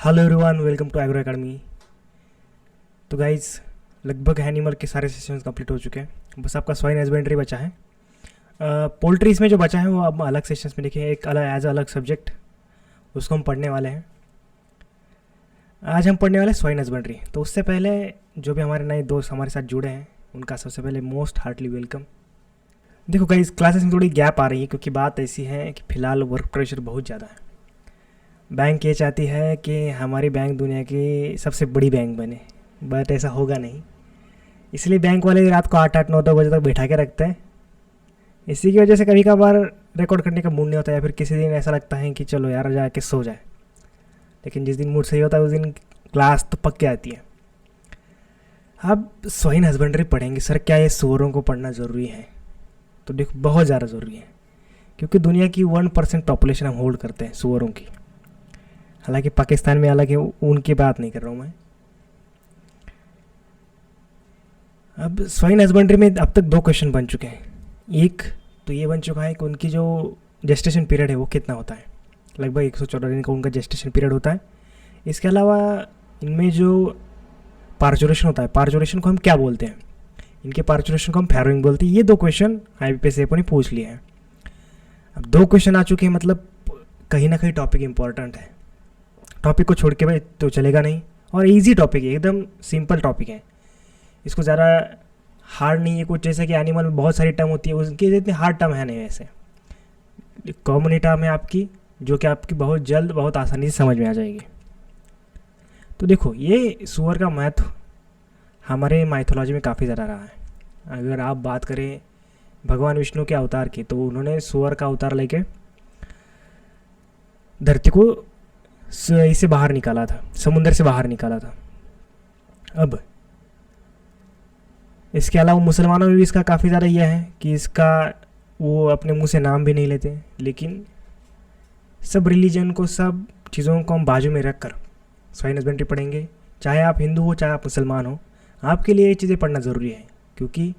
Hello everyone, welcome to agro academy. तो guys लगभग animal के सारे सेशंस कंप्लीट हो चुके हैं, बस आपका सॉइल हस्बेंड्री बचा है। पोल्ट्री इसमें जो बचा है वो अब अलग सेशंस में देखिए, एक अलग एज अलग सब्जेक्ट उसको हम पढ़ने वाले हैं। आज हम पढ़ने वाले सॉइल हस्बेंड्री। तो उससे पहले जो भी हमारे नए दोस्त हमारे साथ जुड़े हैं उनका सबसे पहले मोस्ट हार्टली वेलकम। देखो गाइज, क्लासेस में थोड़ी गैप आ रही है क्योंकि बात ऐसी है कि फ़िलहाल वर्क प्रेशर बहुत ज़्यादा है। बैंक ये चाहती है कि हमारी बैंक दुनिया की सबसे बड़ी बैंक बने, बट ऐसा होगा नहीं। इसलिए बैंक वाले रात को 8-8 9-2 बजे तक बैठा के रखते हैं। इसी की वजह से कभी कभार रिकॉर्ड करने का मूड नहीं होता, या फिर किसी दिन ऐसा लगता है कि चलो यार जाके सो जाए। लेकिन जिस दिन मूड सही होता है उस दिन क्लास तो पक्के आती है। अब सॉइल हस्बेंड्री पढ़ेंगे। सर क्या ये सूअरों को पढ़ना ज़रूरी है? तो देखो, बहुत ज़्यादा ज़रूरी है, क्योंकि दुनिया की 1% पॉपुलेशन हम होल्ड करते हैं सूअरों की। हालांकि पाकिस्तान में अलग है, उनकी बात नहीं कर रहा हूँ मैं। अब सॉइल हस्बेंड्री में अब तक 2 क्वेश्चन बन चुके हैं। एक तो ये बन चुका है कि उनकी जो जेस्टेशन पीरियड है वो कितना होता है। लगभग 114 दिन का उनका जेस्टेशन पीरियड होता है। इसके अलावा इनमें जो पार्चुरेशन होता है, पार्चुरेशन को हम क्या बोलते हैं? इनके पार्चुरेशन को हम फैरोइंग बोलते हैं। ये 2 क्वेश्चन IBPS ने पूछ लिए हैं। अब 2 क्वेश्चन आ चुके हैं, मतलब कहीं ना कहीं टॉपिक इंपॉर्टेंट है। टॉपिक को छोड़ के भाई तो चलेगा नहीं, और इजी टॉपिक है, एकदम सिंपल टॉपिक है। इसको ज़्यादा हार्ड नहीं है कुछ, जैसे कि एनिमल में बहुत सारी टर्म होती है, उसकी इतनी हार्ड टर्म है नहीं। वैसे कॉमन टर्म है आपकी, जो कि आपकी बहुत जल्द बहुत आसानी से समझ में आ जाएगी। तो देखो, ये सूअर का महत्व हमारे माइथोलॉजी में काफ़ी ज़्यादा रहा है। अगर आप बात करें भगवान विष्णु के अवतार की, तो उन्होंने सूअर का अवतार लेके धरती को इससे बाहर निकाला था, समुद्र से बाहर निकाला था। अब इसके अलावा मुसलमानों में भी इसका काफ़ी ज़्यादा यह है कि इसका वो अपने मुंह से नाम भी नहीं लेते। लेकिन सब रिलीजन को, सब चीज़ों को हम बाजू में रख कर सॉइल हस्बेंड्री पढ़ेंगे। चाहे आप हिंदू हो, चाहे आप मुसलमान हो, आपके लिए ये चीज़ें पढ़ना ज़रूरी है, क्योंकि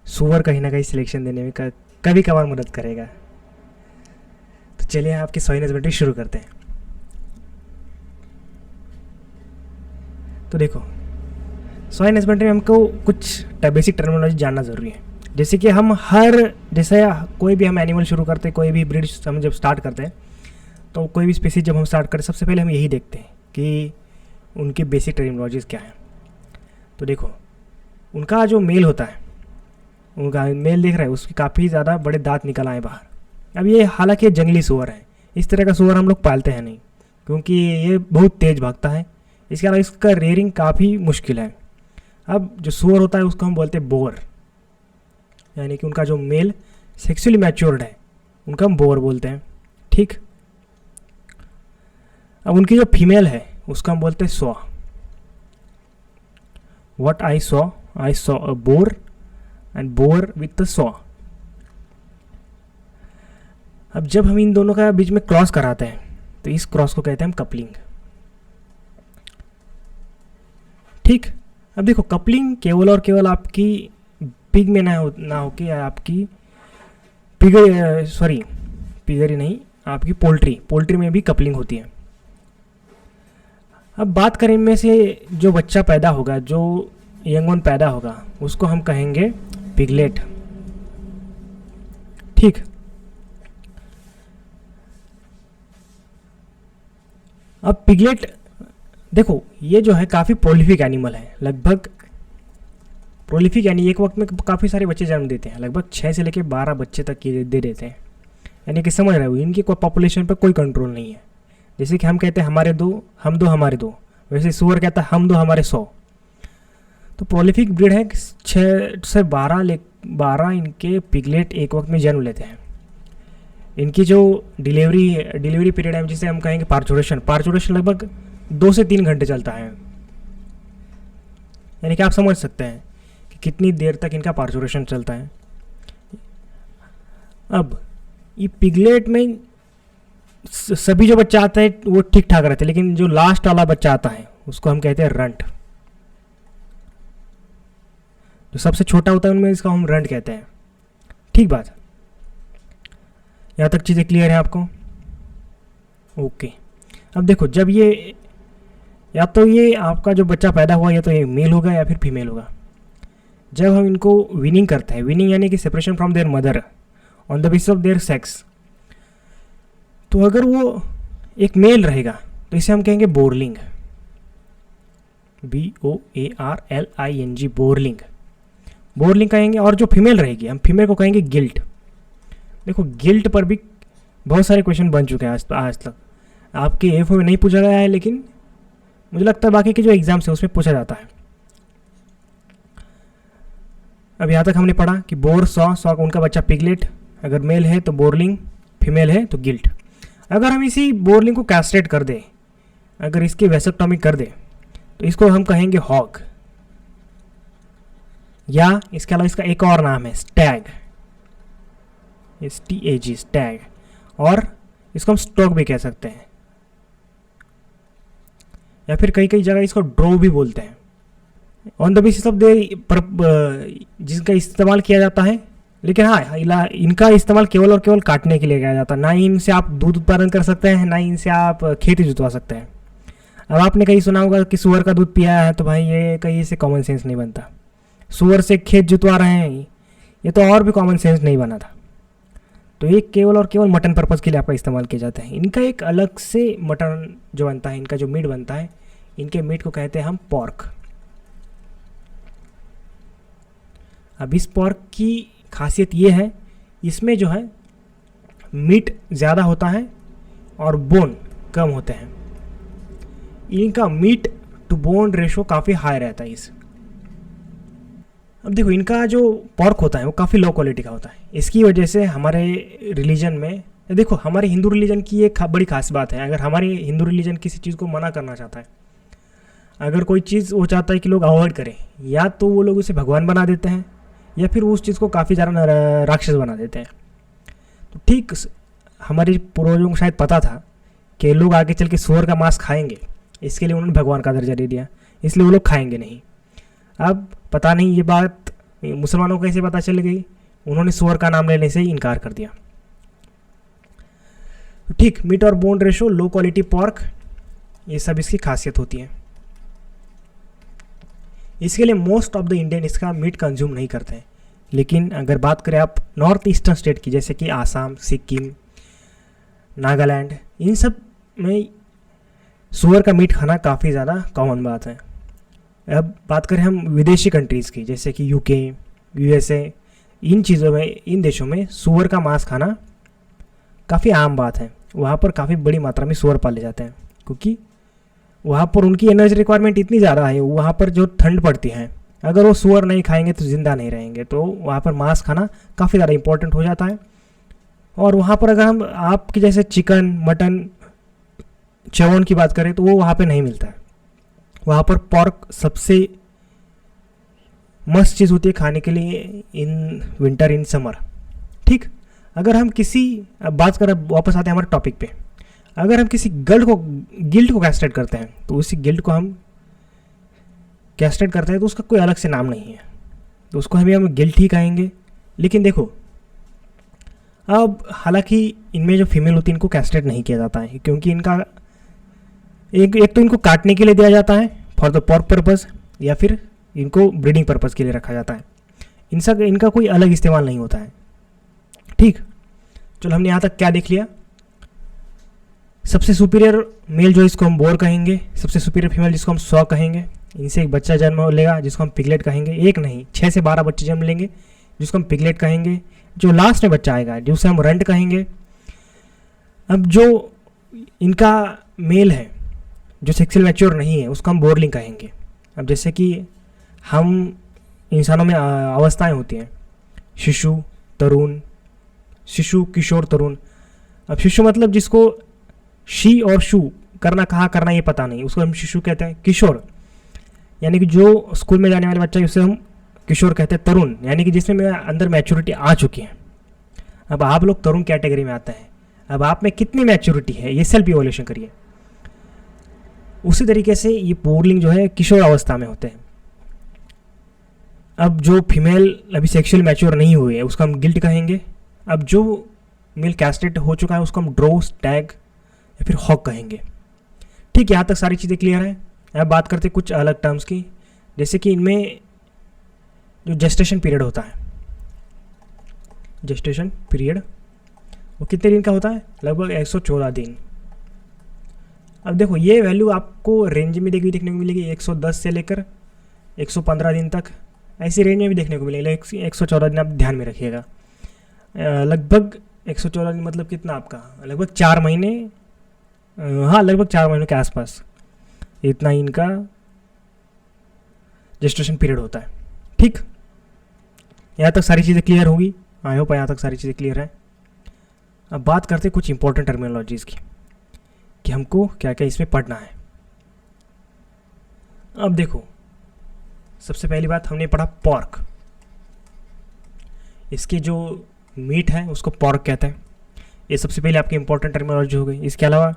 सूअर कहीं ना कहीं सिलेक्शन देने में कभी कभार मदद करेगा। तो चलिए आपकी सॉइल हस्बेंड्री शुरू करते हैं। तो देखो, सॉइल हस्बेंड्री में हमको कुछ बेसिक टर्मिनोलॉजी जानना ज़रूरी है। जैसे कि जैसे कोई भी हम एनिमल शुरू करते हैं, कोई भी ब्रीड हम जब स्टार्ट करते हैं, तो कोई भी स्पीसीज जब हम स्टार्ट करते हैं, सबसे पहले हम यही देखते हैं कि उनकी बेसिक टर्मिनोलॉजीज़ क्या है। तो देखो, उनका जो मेल होता है, उनका मेल देख रहा है, उसके काफ़ी ज़्यादा बड़े दांत निकल आए बाहर। अब ये हालांकि जंगली सूअर है, इस तरह का सूअर हम लोग पालते हैं नहीं, क्योंकि ये बहुत तेज़ भागता है। इसके अलावा इसका रेयरिंग काफ़ी मुश्किल है। अब जो सूअर होता है उसको हम बोलते हैं बोर, यानी कि उनका जो मेल सेक्सुअली मैच्योर्ड है उनका हम बोर बोलते हैं। ठीक। अब उनकी जो फीमेल है उसको हम बोलते हैं saw. What I saw a bore and bore with the saw. अब जब हम इन दोनों का बीच में क्रॉस कराते हैं तो इस क्रॉस को कहते हैं हम कपलिंग। ठीक। अब देखो, कपलिंग केवल और केवल आपकी पिग में ना हो के आपकी पिगर ही नहीं, आपकी पोल्ट्री में भी कपलिंग होती है। अब बात करें इनमें से जो बच्चा पैदा होगा, जो यंग वन पैदा होगा, उसको हम कहेंगे पिगलेट। ठीक। अब पिगलेट देखो, ये जो है काफ़ी प्रोलिफिक एनिमल है। लगभग प्रोलिफिक यानी एक वक्त में काफ़ी सारे बच्चे जन्म देते हैं। लगभग 6 से लेकर 12 बच्चे तक ये दे देते हैं। यानी कि समझ रहे हो, इनकी कोई पॉपुलेशन पर कोई कंट्रोल नहीं है। जैसे कि हम कहते हैं हमारे 2, हम 2 हमारे 2, वैसे सूअर कहता है हम 2 हमारे 100। तो प्रोलिफिक ब्रीड है। 6 से 12 इनके पिगलेट एक वक्त में जन्म लेते हैं। इनकी जो डिलीवरी पीरियड है, जिसे हम कहेंगे पार्चुरेशन लगभग 2 से 3 घंटे चलता है। यानी कि आप समझ सकते हैं कि कितनी देर तक इनका पार्चुरेशन चलता है। अब ये पिगलेट में सभी जो बच्चा आता है वो ठीक ठाक रहते हैं, लेकिन जो लास्ट वाला बच्चा आता है उसको हम कहते हैं रंट। जो सबसे छोटा होता है उनमें इसका हम रंट कहते हैं। ठीक बात, यहाँ तक चीज़ें क्लियर है आपको? ओके। अब देखो, जब ये या तो ये आपका जो बच्चा पैदा हुआ या तो ये मेल होगा या फिर फीमेल होगा। जब हम इनको विनिंग करते हैं, विनिंग यानी कि separation from there mother on the basis of their sex, तो अगर वो एक मेल रहेगा तो इसे हम कहेंगे बोरलिंग, BOARLING, बोरलिंग, बोरलिंग कहेंगे। और जो फीमेल रहेगी हम फीमेल को कहेंगे गिल्ट। देखो गिल्ट पर भी बहुत सारे क्वेश्चन बन चुके हैं आज तक। आपके एफओ में नहीं पूछा गया है, लेकिन मुझे लगता है बाकी के जो एग्जाम्स है उसमें पूछा जाता है। अब यहाँ तक हमने पढ़ा कि बोर, सॉ उनका बच्चा पिगलेट, अगर मेल है तो बोरलिंग, फीमेल है तो गिल्ट। अगर हम इसी बोरलिंग को कैस्ट्रेट कर दें, अगर इसकी वेसेक्टोमी कर दें, तो इसको हम कहेंगे हॉग, या इसके अलावा इसका एक और नाम है स्टैग, STAG, स्टैग, और इसको हम स्टॉक भी कह सकते हैं, या फिर कई कई जगह इसको ड्रो भी बोलते हैं। ऑन द बेसिस ऑफ दे जिसका इस्तेमाल किया जाता है, लेकिन हाँ इनका इस्तेमाल केवल और केवल काटने के लिए किया जाता है। ना ही इनसे आप दूध उत्पादन कर सकते हैं, ना ही इनसे आप खेती जुतवा सकते हैं। अब आपने कहीं सुना होगा कि सुअर का दूध पिया है, तो भाई ये कहीं से कॉमन सेंस नहीं बनता। सुअर से खेत जुतवा रहे हैं, ये तो और भी कॉमन सेंस नहीं बना था। तो ये केवल और केवल मटन पर्पज़ के लिए आपका इस्तेमाल किए जाते हैं। इनका एक अलग से मटन जो बनता है, इनका जो मीट बनता है, इनके मीट को कहते हैं हम पॉर्क। अब इस पॉर्क की खासियत ये है, इसमें जो है मीट ज़्यादा होता है और बोन कम होते हैं। इनका मीट टू बोन रेशो काफ़ी हाई रहता है इस। अब देखो इनका जो पॉर्क होता है वो काफ़ी लो क्वालिटी का होता है। इसकी वजह से हमारे रिलीजन में, देखो हमारे हिंदू रिलीजन की एक बड़ी खास बात है, अगर हमारे हिंदू रिलीजन किसी चीज़ को मना करना चाहता है, अगर कोई चीज़ वो चाहता है कि लोग अवॉइड करें, या तो वो लोग उसे भगवान बना देते हैं या फिर उस चीज़ को काफ़ी ज़्यादा राक्षस बना देते हैं। तो ठीक हमारे पूर्वजों को शायद पता था कि लोग आगे चल के सुअर का मांस खाएंगे, इसके लिए उन्होंने भगवान का दर्जा दे दिया, इसलिए वो लोग खाएंगे नहीं। अब पता नहीं ये बात मुसलमानों को कैसे पता चल गई, उन्होंने सुअर का नाम लेने से ही इनकार कर दिया। ठीक, मीट और bone ratio, low quality pork, ये सब इसकी खासियत होती है। इसके लिए मोस्ट ऑफ द इंडियन इसका मीट कंज्यूम नहीं करते हैं। लेकिन अगर बात करें आप नॉर्थ ईस्टर्न स्टेट की, जैसे कि आसाम, सिक्किम, नागालैंड, इन सब में सुअर का मीट खाना काफ़ी ज़्यादा कॉमन बात है। अब बात करें हम विदेशी कंट्रीज़ की, जैसे कि UK, USA, इन चीज़ों में, इन देशों में सुअर का मांस खाना काफ़ी आम बात है। वहाँ पर काफ़ी बड़ी मात्रा में सुअर पाले जाते हैं, क्योंकि वहाँ पर उनकी एनर्जी रिक्वायरमेंट इतनी ज़्यादा है। वहाँ पर जो ठंड पड़ती है, अगर वो सुअर नहीं खाएंगे तो ज़िंदा नहीं रहेंगे, तो वहाँ पर मांस खाना काफ़ी ज़्यादा इंपॉर्टेंट हो जाता है। और वहाँ पर अगर हम आपकी जैसे चिकन, मटन, चवन की बात करें तो वो वहाँ पे नहीं मिलता है। वहाँ पर पॉर्क सबसे मस्त चीज़ होती है खाने के लिए इन विंटर, इन समर। ठीक, अगर हम किसी, अब बात करें, वापस आते हैं हमारे टॉपिक पे, अगर हम किसी गिल्ट को कैस्ट्रेट करते हैं, तो उसी गिल्ट को हम कैस्ट्रेट करते हैं तो उसका कोई अलग से नाम नहीं है, तो उसको हम गिल्ट ही कहेंगे। लेकिन देखो अब हालांकि इनमें जो फीमेल होती है इनको कैस्ट्रेट नहीं किया जाता है, क्योंकि इनका एक तो इनको काटने के लिए दिया जाता है फॉर द पॉर्क पर्पज़, या फिर इनको ब्रीडिंग पर्पज़ के लिए रखा जाता है। इनका कोई अलग इस्तेमाल नहीं होता है। ठीक, चलो हमने यहाँ तक क्या देख लिया। सबसे सुपीरियर मेल जो इसको हम बोर कहेंगे, सबसे सुपीरियर फीमेल जिसको हम सॉ कहेंगे, इनसे एक बच्चा जन्म लेगा जिसको हम पिगलेट कहेंगे। एक नहीं, 6 से 12 बच्चे जन्म लेंगे जिसको हम पिगलेट कहेंगे। जो लास्ट में बच्चा आएगा जिसे हम रंट कहेंगे। अब जो इनका मेल है जो सेक्सुअल मैच्योर नहीं है उसको हम बोरलिंग कहेंगे। अब जैसे कि हम इंसानों में अवस्थाएं होती हैं, शिशु, तरुण, शिशु, किशोर, तरुण। अब शिशु मतलब जिसको शी और शू कहाँ करना ये पता नहीं, उसको हम शिशु कहते हैं। किशोर यानी कि जो स्कूल में जाने वाले बच्चा है उसे हम किशोर कहते हैं। तरुण यानी कि जिसमें मेरे अंदर मैच्योरिटी आ चुकी है। अब आप लोग तरुण कैटेगरी में आते हैं। अब आप में कितनी मैच्योरिटी है ये सेल्फ इवोल्यूशन करिए। उसी तरीके से ये बोरलिंग जो है किशोर अवस्था में होते हैं। अब जो फीमेल अभी सेक्सुअल मैच्योर नहीं हुई है उसको हम गिल्ट कहेंगे। अब जो मेल कैस्ट्रेट हो चुका है उसको हम ड्रो, स्टैग या फिर हॉक कहेंगे। ठीक, यहाँ तक सारी चीज़ें क्लियर है। अब बात करते हैं कुछ अलग टर्म्स की, जैसे कि इनमें जो जेस्टेशन पीरियड होता है, जेस्टेशन पीरियड वो कितने दिन का होता है? लगभग 114 दिन। अब देखो ये वैल्यू आपको रेंज में देखने को मिलेगी 110 से लेकर 115 दिन तक, ऐसी रेंज में भी देखने को मिलेगी। 114 दिन आप ध्यान में रखिएगा। लगभग 114 दिन मतलब कितना आपका? लगभग 4 महीने, हाँ लगभग 4 महीनों के आसपास इतना इनका जेस्टेशन पीरियड होता है। ठीक, यहाँ तक सारी चीज़ें क्लियर होगी। आई होप यहाँ तक सारी चीज़ें क्लियर है। अब बात करते हैं कुछ इंपॉर्टेंट टर्मिनोलॉजीज़ की कि हमको क्या क्या इसमें पढ़ना है। अब देखो, सबसे पहली बात हमने पढ़ा पॉर्क। इसकी जो मीट है उसको पॉर्क कहते हैं। ये सबसे पहले आपकी इंपॉर्टेंट टर्मिनोलॉजी हो गई। इसके अलावा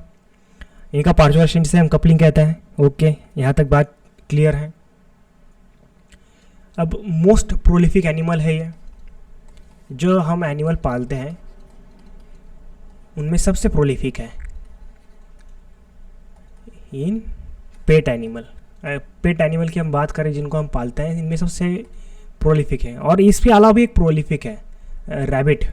इनका पार्श्व से हम कपलिंग कहते हैं। ओके, यहाँ तक बात क्लियर है। अब मोस्ट प्रोलिफिक एनिमल है ये, जो हम एनिमल पालते हैं उनमें सबसे प्रोलिफिक है इन पेट एनिमल। पेट एनिमल की हम बात करें जिनको हम पालते हैं, इनमें सबसे प्रोलिफिक है। और इसके अलावा भी एक प्रोलिफिक है रैबिट।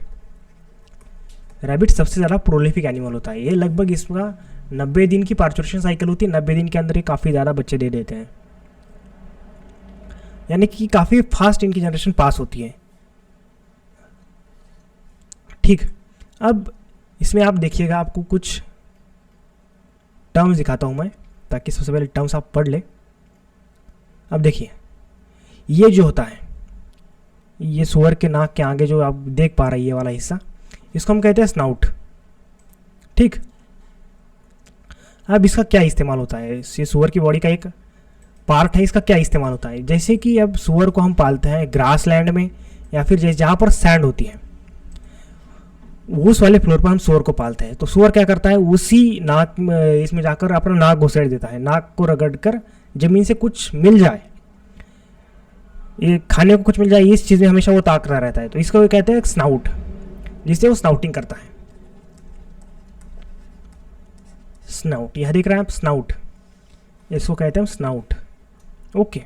रैबिट सबसे ज़्यादा प्रोलिफिक एनिमल होता है। ये लगभग इसका 90 दिन की पार्चुरेशन साइकिल होती है। 90 दिन के अंदर ये काफ़ी ज़्यादा बच्चे दे देते हैं, यानी कि काफ़ी फास्ट इनकी जनरेशन पास होती है। ठीक, अब इसमें आप देखिएगा, आपको कुछ टर्म्स दिखाता हूँ मैं, ताकि सबसे पहले टर्म्स आप पढ़ ले। अब देखिए, ये जो होता है, ये सुअर के नाक के आगे जो आप देख पा रहे हैं ये वाला हिस्सा, इसको हम कहते हैं स्नाउट। ठीक, अब इसका क्या इस्तेमाल होता है? ये सुअर की बॉडी का एक पार्ट है, इसका क्या इस्तेमाल होता है? जैसे कि अब सुअर को हम पालते हैं ग्रास लैंड में, या फिर जैसे जहाँ पर सैंड होती है उस वाले फ्लोर पर हम सुअर को पालते हैं। तो सुअर क्या करता है, उसी नाक इसमें जाकर अपना नाक घुसेड़ देता है। नाक को रगड़ कर ज़मीन से कुछ मिल जाए, ये खाने को कुछ मिल जाए, इस चीज़ में हमेशा वो ताकता रहता है। तो इसको वो कहते हैं स्नाउट, जिससे वो स्नाउटिंग करता है। स्नाउट, यह देख रहे हैं आप, स्नाउट, इसको कहते हैं स्नाउट। ओके,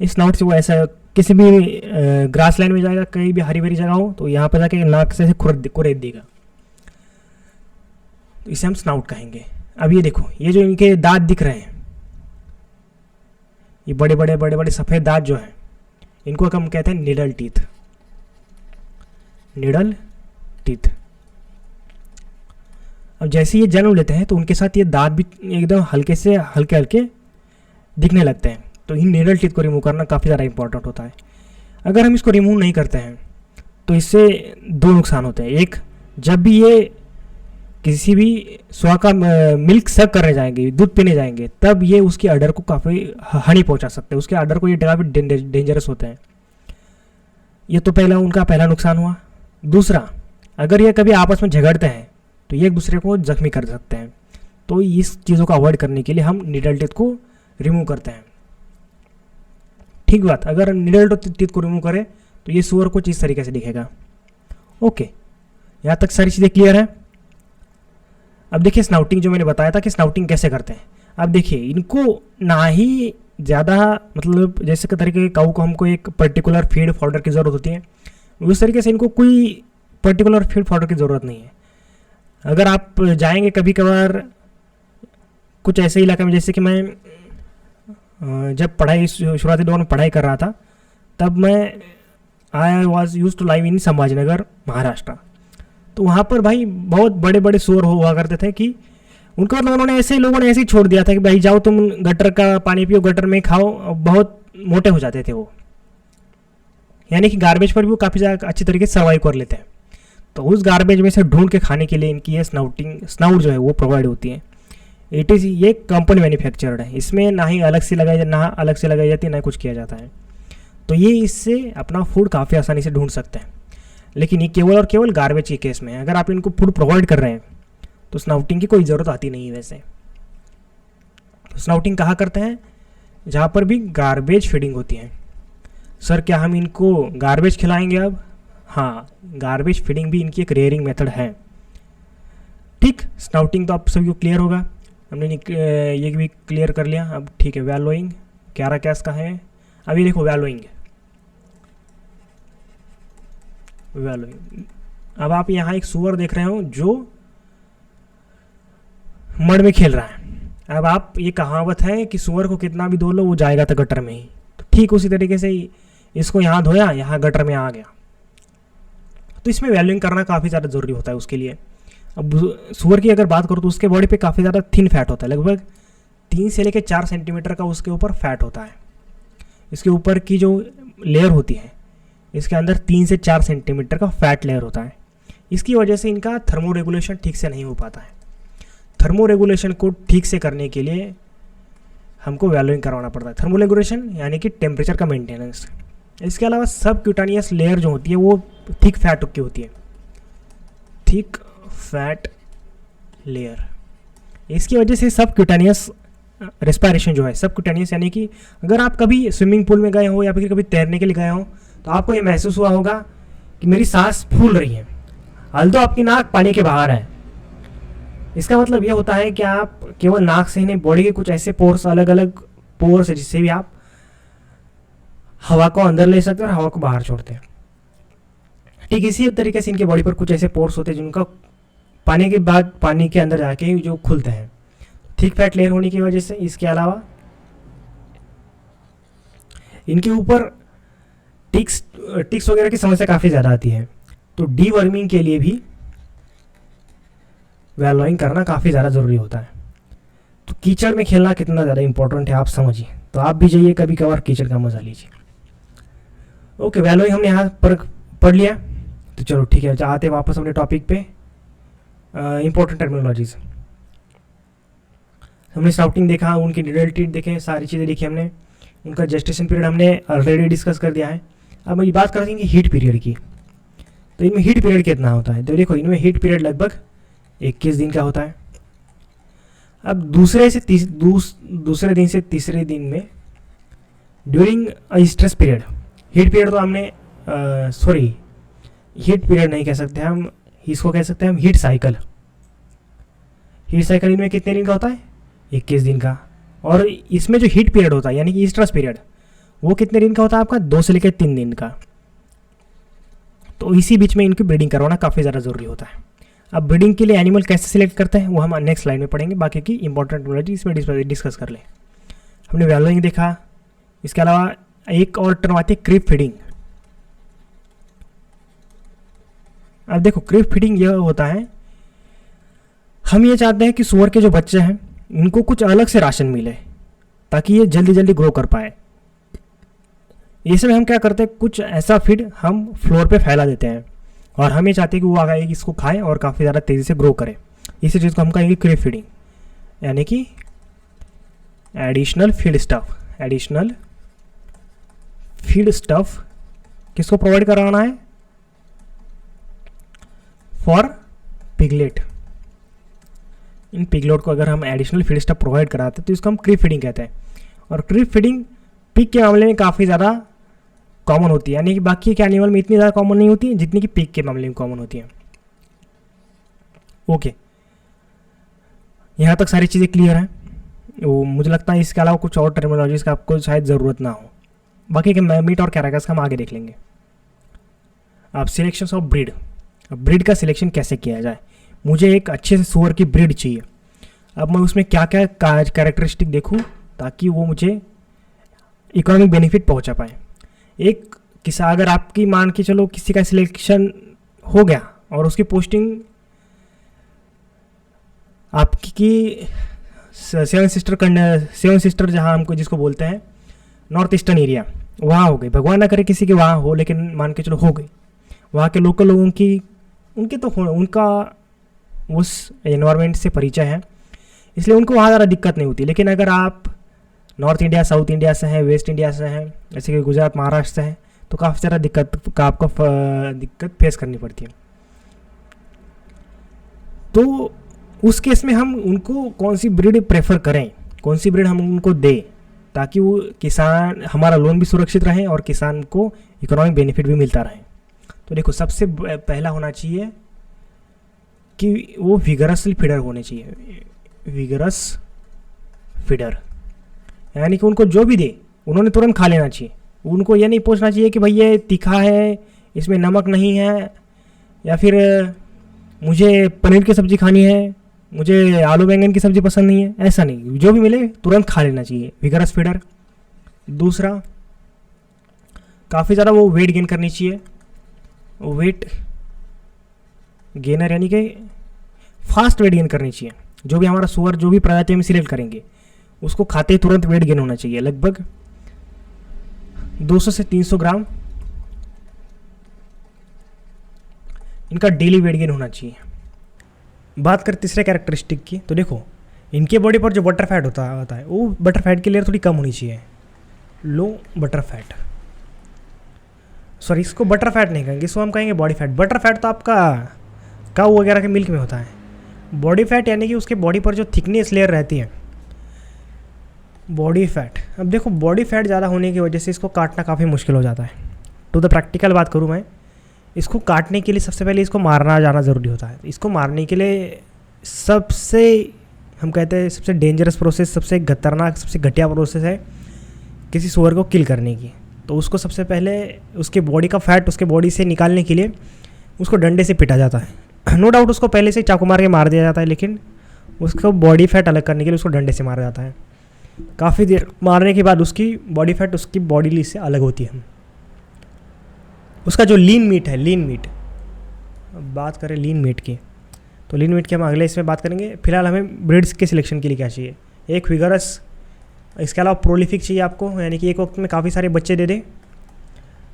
इस स्नाउट से वो ऐसा किसी भी ग्रास लैंड में जाएगा, कहीं भी हरी भरी जगह हो, तो यहाँ पर जाके नाक से कुरेद देगा, तो इसे हम स्नाउट कहेंगे। अब ये देखो, ये जो इनके दांत दिख रहे हैं, ये बड़े बड़े सफ़ेद दांत जो हैं, इनको हम कहते हैं निडल टीथ। Needle teeth. अब जैसे ये जन्म लेते हैं तो उनके साथ ये दांत भी एकदम हल्के दिखने लगते हैं। तो इन निडल टीथ को रिमूव करना काफ़ी ज़्यादा इंपॉर्टेंट होता है। अगर हम इसको रिमूव नहीं करते हैं तो इससे 2 नुकसान होते हैं। एक, जब भी ये किसी भी सुआ का मिल्क सक करने जाएंगे, दूध पीने जाएंगे, तब ये उसके अडर को काफ़ी हानि पहुंचा सकते हैं। उसके अडर को ये काफ़ी डेंजरस होते हैं। ये तो उनका पहला नुकसान हुआ। दूसरा, अगर ये कभी आपस में झगड़ते हैं तो ये एक दूसरे को जख्मी कर सकते हैं। तो इस चीज़ों को अवॉइड करने के लिए हम निडल टीथ को रिमूव करते हैं। ठीक बात, अगर निडल टीथ को रिमूव करें तो ये सुअर कुछ इस तरीके से दिखेगा। ओके, यहाँ तक सारी चीज़ें क्लियर है। अब देखिए स्नाउटिंग, जो मैंने बताया था कि स्नाउटिंग कैसे करते हैं। अब देखिए, इनको ना ही ज़्यादा मतलब जैसे के तरीके काऊ को हमको एक पर्टिकुलर फीड पाउडर की ज़रूरत होती है, उस तरीके से इनको कोई पर्टिकुलर फीड पाउडर की ज़रूरत नहीं है। अगर आप जाएंगे कभी कभार कुछ ऐसे इलाके में, जैसे कि मैं जब पढ़ाई शुरुआती दौर में पढ़ाई कर रहा था, तब मैं I was use to live in Sambhajinagar, Maharashtra. तो वहाँ पर भाई बहुत बड़े बड़े सुअर हुआ करते थे कि उनको मतलब उन्होंने ऐसे लोगों ने ऐसे ही छोड़ दिया था कि भाई जाओ तुम गटर का पानी पियो, गटर में खाओ। बहुत मोटे हो जाते थे वो, यानी कि गार्बेज पर भी वो काफ़ी ज़्यादा अच्छी तरीके से सर्वाइव कर लेते हैं। तो उस गार्बेज में से ढूंढ के खाने के लिए इनकी ये स्नाउट जो है वो प्रोवाइड होती है। ये कंपनी मैन्युफैक्चर्ड है, इसमें ना अलग से लगाई जाती है, ना कुछ किया जाता है। तो ये इससे अपना फूड काफ़ी आसानी से ढूंढ सकते हैं। लेकिन ये केवल और केवल गार्बेज के केस में है। अगर आप इनको फूड प्रोवाइड कर रहे हैं तो स्नाउटिंग की कोई ज़रूरत आती नहीं है। वैसे तो स्नाउटिंग कहाँ करते हैं? जहाँ पर भी गार्बेज फीडिंग होती है। सर क्या हम इनको गार्बेज खिलाएंगे अब? हाँ, गार्बेज फीडिंग भी इनकी एक रेयरिंग मेथड है। ठीक, स्नाउटिंग तो आप सभी को क्लियर होगा। हमने ये भी क्लियर कर लिया। अब ठीक है, वैलोइंग कैराकस का है। अभी देखो वैलोइंग, अब आप यहाँ एक सुअर देख रहे हो जो मड में खेल रहा है। अब आप, ये कहावत है कि सुअर को कितना भी धो लो वो जाएगा तो गटर में ही, तो ठीक उसी तरीके से ही इसको यहाँ धोया, यहाँ गटर में आ गया। तो इसमें वैल्यूइंग करना काफ़ी ज़्यादा ज़रूरी होता है उसके लिए। अब सुअर की अगर बात करूँ तो उसके बॉडी पे काफ़ी ज़्यादा थिन फैट होता है, लगभग 3 से लेकर 4 सेंटीमीटर का उसके ऊपर फैट होता है। इसके ऊपर की जो लेयर होती है, इसके अंदर 3 से 4 सेंटीमीटर का फैट लेयर होता है। इसकी वजह से इनका थर्मो रेगुलेशन ठीक से नहीं हो पाता है। थर्मो रेगुलेशन को ठीक से करने के लिए हमको वैल्यूइंग करवाना पड़ता है। थर्मो रेगुलेशन यानी कि टेम्परेचर का मेंटेनेंस। इसके अलावा सब क्यूटानियस लेयर जो होती है वो थिक फैट की होती है, थिक फैट लेयर। इसकी वजह से सब क्यूटानियस रेस्पिरेशन जो है, सब क्यूटानियस यानी कि अगर आप कभी स्विमिंग पूल में गए हो या फिर कभी तैरने के लिए गए हो तो आपको ये महसूस हुआ होगा कि मेरी सांस फूल रही है, हालांकि आपकी नाक पानी के बाहर है। इसका मतलब ये होता है कि आप केवल नाक से ही नहीं, बॉडी के कुछ ऐसे पोर्स, अलग अलग पोर्स है जिससे भी आप हवा को अंदर ले सकते हैं और हवा को बाहर छोड़ते हैं। ठीक इसी तरीके से इनके बॉडी पर कुछ ऐसे पोर्स होते हैं जिनका पानी के बाद पानी के अंदर जाके जो खुलते हैं, थिक फैट लेयर होने की वजह से। इसके अलावा इनके ऊपर टिक्स वगैरह की समस्या काफ़ी ज़्यादा आती है, तो डीवर्मिंग के लिए भी वैल्यूइंग करना काफ़ी ज़्यादा ज़रूरी होता है। तो कीचड़ में खेलना कितना ज़्यादा इंपॉर्टेंट है आप समझिए, तो आप भी जाइए कभी कभार कीचड़ का मजा लीजिए। ओके, वैल्यूइंग हमने यहाँ पर पढ़ लिया, तो चलो ठीक है, आते वापस अपने टॉपिक पे। इंपॉर्टेंट टर्मिनोलॉजीज हमने स्टाउटिंग देखा, उनकी डिटेल देखे, सारी चीज़ें देखी हमने, उनका जेस्टेशन पीरियड हमने ऑलरेडी डिस्कस कर दिया है। अब हम ये बात करते हैं कि हीट पीरियड की। तो इनमें हीट पीरियड कितना होता है, तो देखो इनमें हीट पीरियड लगभग 21 दिन का होता है। अब दूसरे दिन से तीसरे दिन में during stress period, heat period तो हमने हीट पीरियड नहीं कह सकते हम, इसको कह सकते हैं हम हीट साइकिल। हीट साइकिल इनमें कितने दिन का होता है, 21 दिन का। और इसमें जो हीट पीरियड होता है यानी कि स्ट्रेस पीरियड, वो कितने दिन का होता है आपका, 2 से लेकर 3 दिन का। तो इसी बीच में इनकी ब्रीडिंग करवाना काफ़ी ज़्यादा ज़रूरी होता है। अब ब्रीडिंग के लिए एनिमल कैसे सिलेक्ट करते हैं वो हम नेक्स्ट स्लाइड में पढ़ेंगे, बाकी की इंपॉर्टेंट नॉलेज इसमें डिस्कस कर लें। हमने वैल्यूइंग देखा, इसके अलावा एक और टर्म आती है क्रीप फीडिंग। अब देखो क्रीप फीडिंग यह होता है, हम ये चाहते हैं कि सुअर के जो बच्चे हैं इनको कुछ अलग से राशन मिले ताकि ये जल्दी जल्दी ग्रो कर पाए। इसमें हम क्या करते हैं, कुछ ऐसा फीड हम फ्लोर पे फैला देते हैं और हम ये चाहते हैं कि वो आगे इसको खाए और काफ़ी ज़्यादा तेज़ी से ग्रो करे। इसी चीज़ को हम कहेंगे क्रीप फीडिंग, यानी कि एडिशनल फीड स्टफ किसको प्रोवाइड कराना है, फॉर पिगलेट। इन पिगलेट को अगर हम एडिशनल फीड स्टफ प्रोवाइड कराते हैं तो इसको हम क्रीप फीडिंग कहते हैं। और क्रीप फीडिंग पिग के मामले में काफ़ी ज़्यादा कॉमन होती है, यानी कि बाकी के एनिमल में इतनी ज़्यादा कॉमन नहीं होती है जितनी कि पिग के मामले में कॉमन होती है। ओके, यहाँ तक सारी चीज़ें क्लियर हैं। वो मुझे लगता है इसके अलावा कुछ और टर्मिनोलॉजीज का आपको शायद ज़रूरत ना हो, बाकी के मैमीट और कैराकस का हम आगे देख लेंगे। अब सिलेक्शन ऑफ ब्रीड, अब ब्रीड का सिलेक्शन कैसे किया जाए। मुझे एक अच्छे से सुअर की ब्रीड चाहिए, अब मैं उसमें क्या क्या कैरेक्टरिस्टिक देखूँ ताकि वो मुझे इकोनॉमिक बेनिफिट पहुँचा पाए। एक किसा अगर आपकी मान के चलो किसी का सिलेक्शन हो गया और उसकी पोस्टिंग आपकी सेवन सिस्टर जहाँ हमको जिसको बोलते हैं नॉर्थ ईस्टर्न एरिया, वहाँ हो गई, भगवान ना करे किसी के वहाँ हो, लेकिन मान के चलो हो गई, वहाँ के लोकल लोगों की उनके तो उनका उस एनवायरनमेंट से परिचय है, इसलिए उनको वहाँ ज़्यादा दिक्कत नहीं होती। लेकिन अगर आप नॉर्थ इंडिया, साउथ इंडिया से हैं, वेस्ट इंडिया से हैं, जैसे कि गुजरात, महाराष्ट्र से हैं, तो काफ़ी ज़्यादा दिक्कत फेस करनी पड़ती है। तो उस केस में हम उनको कौन सी ब्रीड प्रेफर करें, कौन सी ब्रीड हम उनको दें ताकि वो किसान, हमारा लोन भी सुरक्षित रहे और किसान को इकोनॉमिक बेनिफिट भी मिलता रहे। तो देखो सबसे पहला होना चाहिए कि वो विगरसली फीडर होने चाहिए। विगरस फीडर, यानी कि उनको जो भी दे उन्होंने तुरंत खा लेना चाहिए। उनको ये नहीं पूछना चाहिए कि भाई ये तीखा है, इसमें नमक नहीं है, या फिर मुझे पनीर की सब्ज़ी खानी है, मुझे आलू बैंगन की सब्ज़ी पसंद नहीं है, ऐसा नहीं, जो भी मिले तुरंत खा लेना चाहिए, विगरस फीडर। दूसरा, काफ़ी ज़्यादा वो वेट गेन करनी चाहिए, वेट गेनर यानी कि फास्ट वेट गेन करनी चाहिए। जो भी हमारा सुअर जो भी प्रजाति में सिलेक्ट करेंगे उसको खाते ही तुरंत वेट गेन होना चाहिए, लगभग 200 से 300 ग्राम इनका डेली वेट गेन होना चाहिए। बात करें तीसरे कैरेक्टरिस्टिक की, तो देखो इनके बॉडी पर जो बटर फैट होता है वो बटर फैट की लेयर थोड़ी कम होनी चाहिए, लो बटर फैट, सॉरी इसको बटर फैट नहीं कहेंगे, इसको हम कहेंगे बॉडी फैट। बटर फैट तो आपका काऊ वगैरह के मिल्क में होता है। बॉडी फैट यानी कि उसके बॉडी पर जो थिकनेस लेयर रहती है, बॉडी फैट। अब देखो बॉडी फैट ज़्यादा होने की वजह से इसको काटना काफ़ी मुश्किल हो जाता है। टू द प्रैक्टिकल बात करूँ मैं, इसको काटने के लिए सबसे पहले इसको मारना जाना ज़रूरी होता है। इसको मारने के लिए सबसे हम कहते हैं सबसे डेंजरस प्रोसेस, सबसे खतरनाक, सबसे घटिया प्रोसेस है किसी सुअर को किल करने की। तो उसको सबसे पहले उसके बॉडी का फैट उसके बॉडी से निकालने के लिए उसको डंडे से पीटा जाता है। नो डाउट उसको पहले से चाकू मार के मार दिया जाता है, लेकिन उसको बॉडी फैट अलग करने के लिए उसको डंडे से मारा जाता है। काफ़ी देर मारने के बाद उसकी बॉडी फैट उसकी बॉडी से अलग होती है। उसका जो लीन मीट है, लीन मीट, अब बात करें लीन मीट की, तो लीन मीट की हम अगले इसमें बात करेंगे। फिलहाल हमें ब्रीड्स के सिलेक्शन के लिए क्या चाहिए, एक विगरस, इसके अलावा प्रोलिफिक चाहिए आपको, यानी कि एक वक्त में काफ़ी सारे बच्चे दे दे।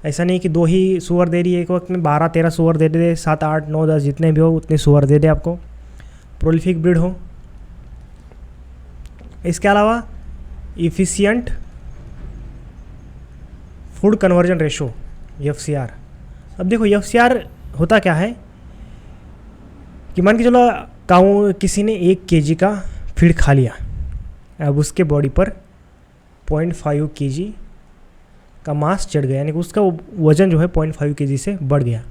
ऐसा नहीं कि 2 ही सुअर दे रही है, एक वक्त में 12-13 सुअर दे दे, 7, 8, 9, 10 जितने भी हो उतने सुअर दे दे आपको, प्रोलिफिक ब्रीड हो। इसके अलावा efficient food conversion ratio, FCR। अब देखो FCR होता क्या है कि मान के चलो काऊ किसी ने 1 kg का फीड खा लिया, अब उसके बॉडी पर 0.5 kg का मास चढ़ गया, यानी कि उसका वज़न जो है 0.5 kg से बढ़ गया।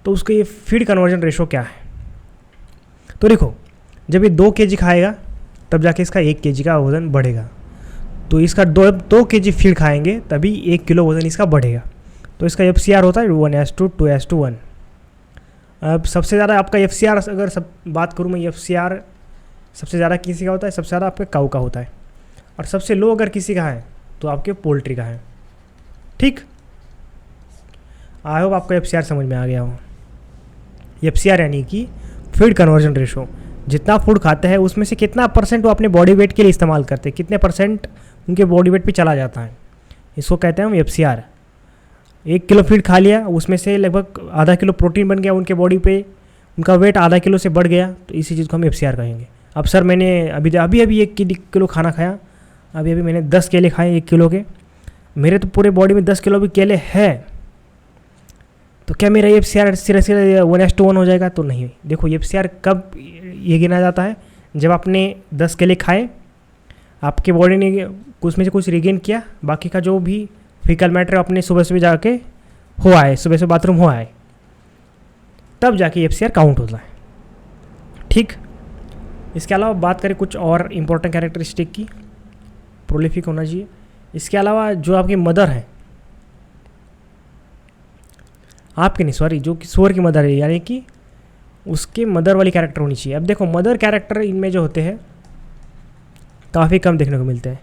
तो उसका ये फीड कन्वर्जन रेशो क्या है, तो देखो जब ये 2 kg खाएगा तब जाके इसका 1 kg का वज़न बढ़ेगा। तो इसका 2 kg फीड खाएंगे तभी 1 किलो वज़न इसका बढ़ेगा। तो इसका FCR होता है 1:2, 2:1। अब सबसे ज़्यादा आपका FCR, अगर सब बात करूँ मैं, FCR सबसे ज़्यादा किसी का होता है, सबसे ज़्यादा आपके काऊ का होता है, और सबसे लो अगर किसी का है तो आपके पोल्ट्री का है। ठीक, आई होप आपको FCR समझ में आ गया हो। FCR यानी कि फीड कन्वर्जन रेशो, जितना फूड खाते हैं उसमें से कितना % वो अपने बॉडी वेट के लिए इस्तेमाल करते हैं, कितने % उनके बॉडी वेट पे चला जाता है, इसको कहते हैं हम FCR। 1 किलो फीड खा लिया, उसमें से लगभग आधा किलो प्रोटीन बन गया उनके बॉडी पे, उनका वेट आधा किलो से बढ़ गया, तो इसी चीज़ को हम FCR कहेंगे। अब सर मैंने अभी 1 किलो खाना खाया, अभी मैंने 10 केले खाए 1 किलो के, मेरे तो पूरे बॉडी में 10 किलो भी केले है, तो क्या मेरा FCR सिर्फ 1:1 हो जाएगा? तो नहीं। देखो FCR कब ये गिना जाता है, जब आपने 10 केले खाए, आपके बॉडी ने उसमें से कुछ रिगेन किया, बाकी का जो भी फिकल मैटर अपने सुबह जाके हो आए, सुबह से बाथरूम हो आए, तब जाके FCR काउंट होता है। ठीक, इसके अलावा बात करें कुछ और इम्पोर्टेंट कैरेक्टरिस्टिक की, प्रोलिफिक होना चाहिए। इसके अलावा जो आपकी मदर है, आपकी नहीं सॉरी, जो कि सुअर की मदर है, यानी कि उसके मदर वाली कैरेक्टर होनी चाहिए। अब देखो मदर कैरेक्टर इनमें जो होते हैं काफ़ी कम देखने को मिलते हैं।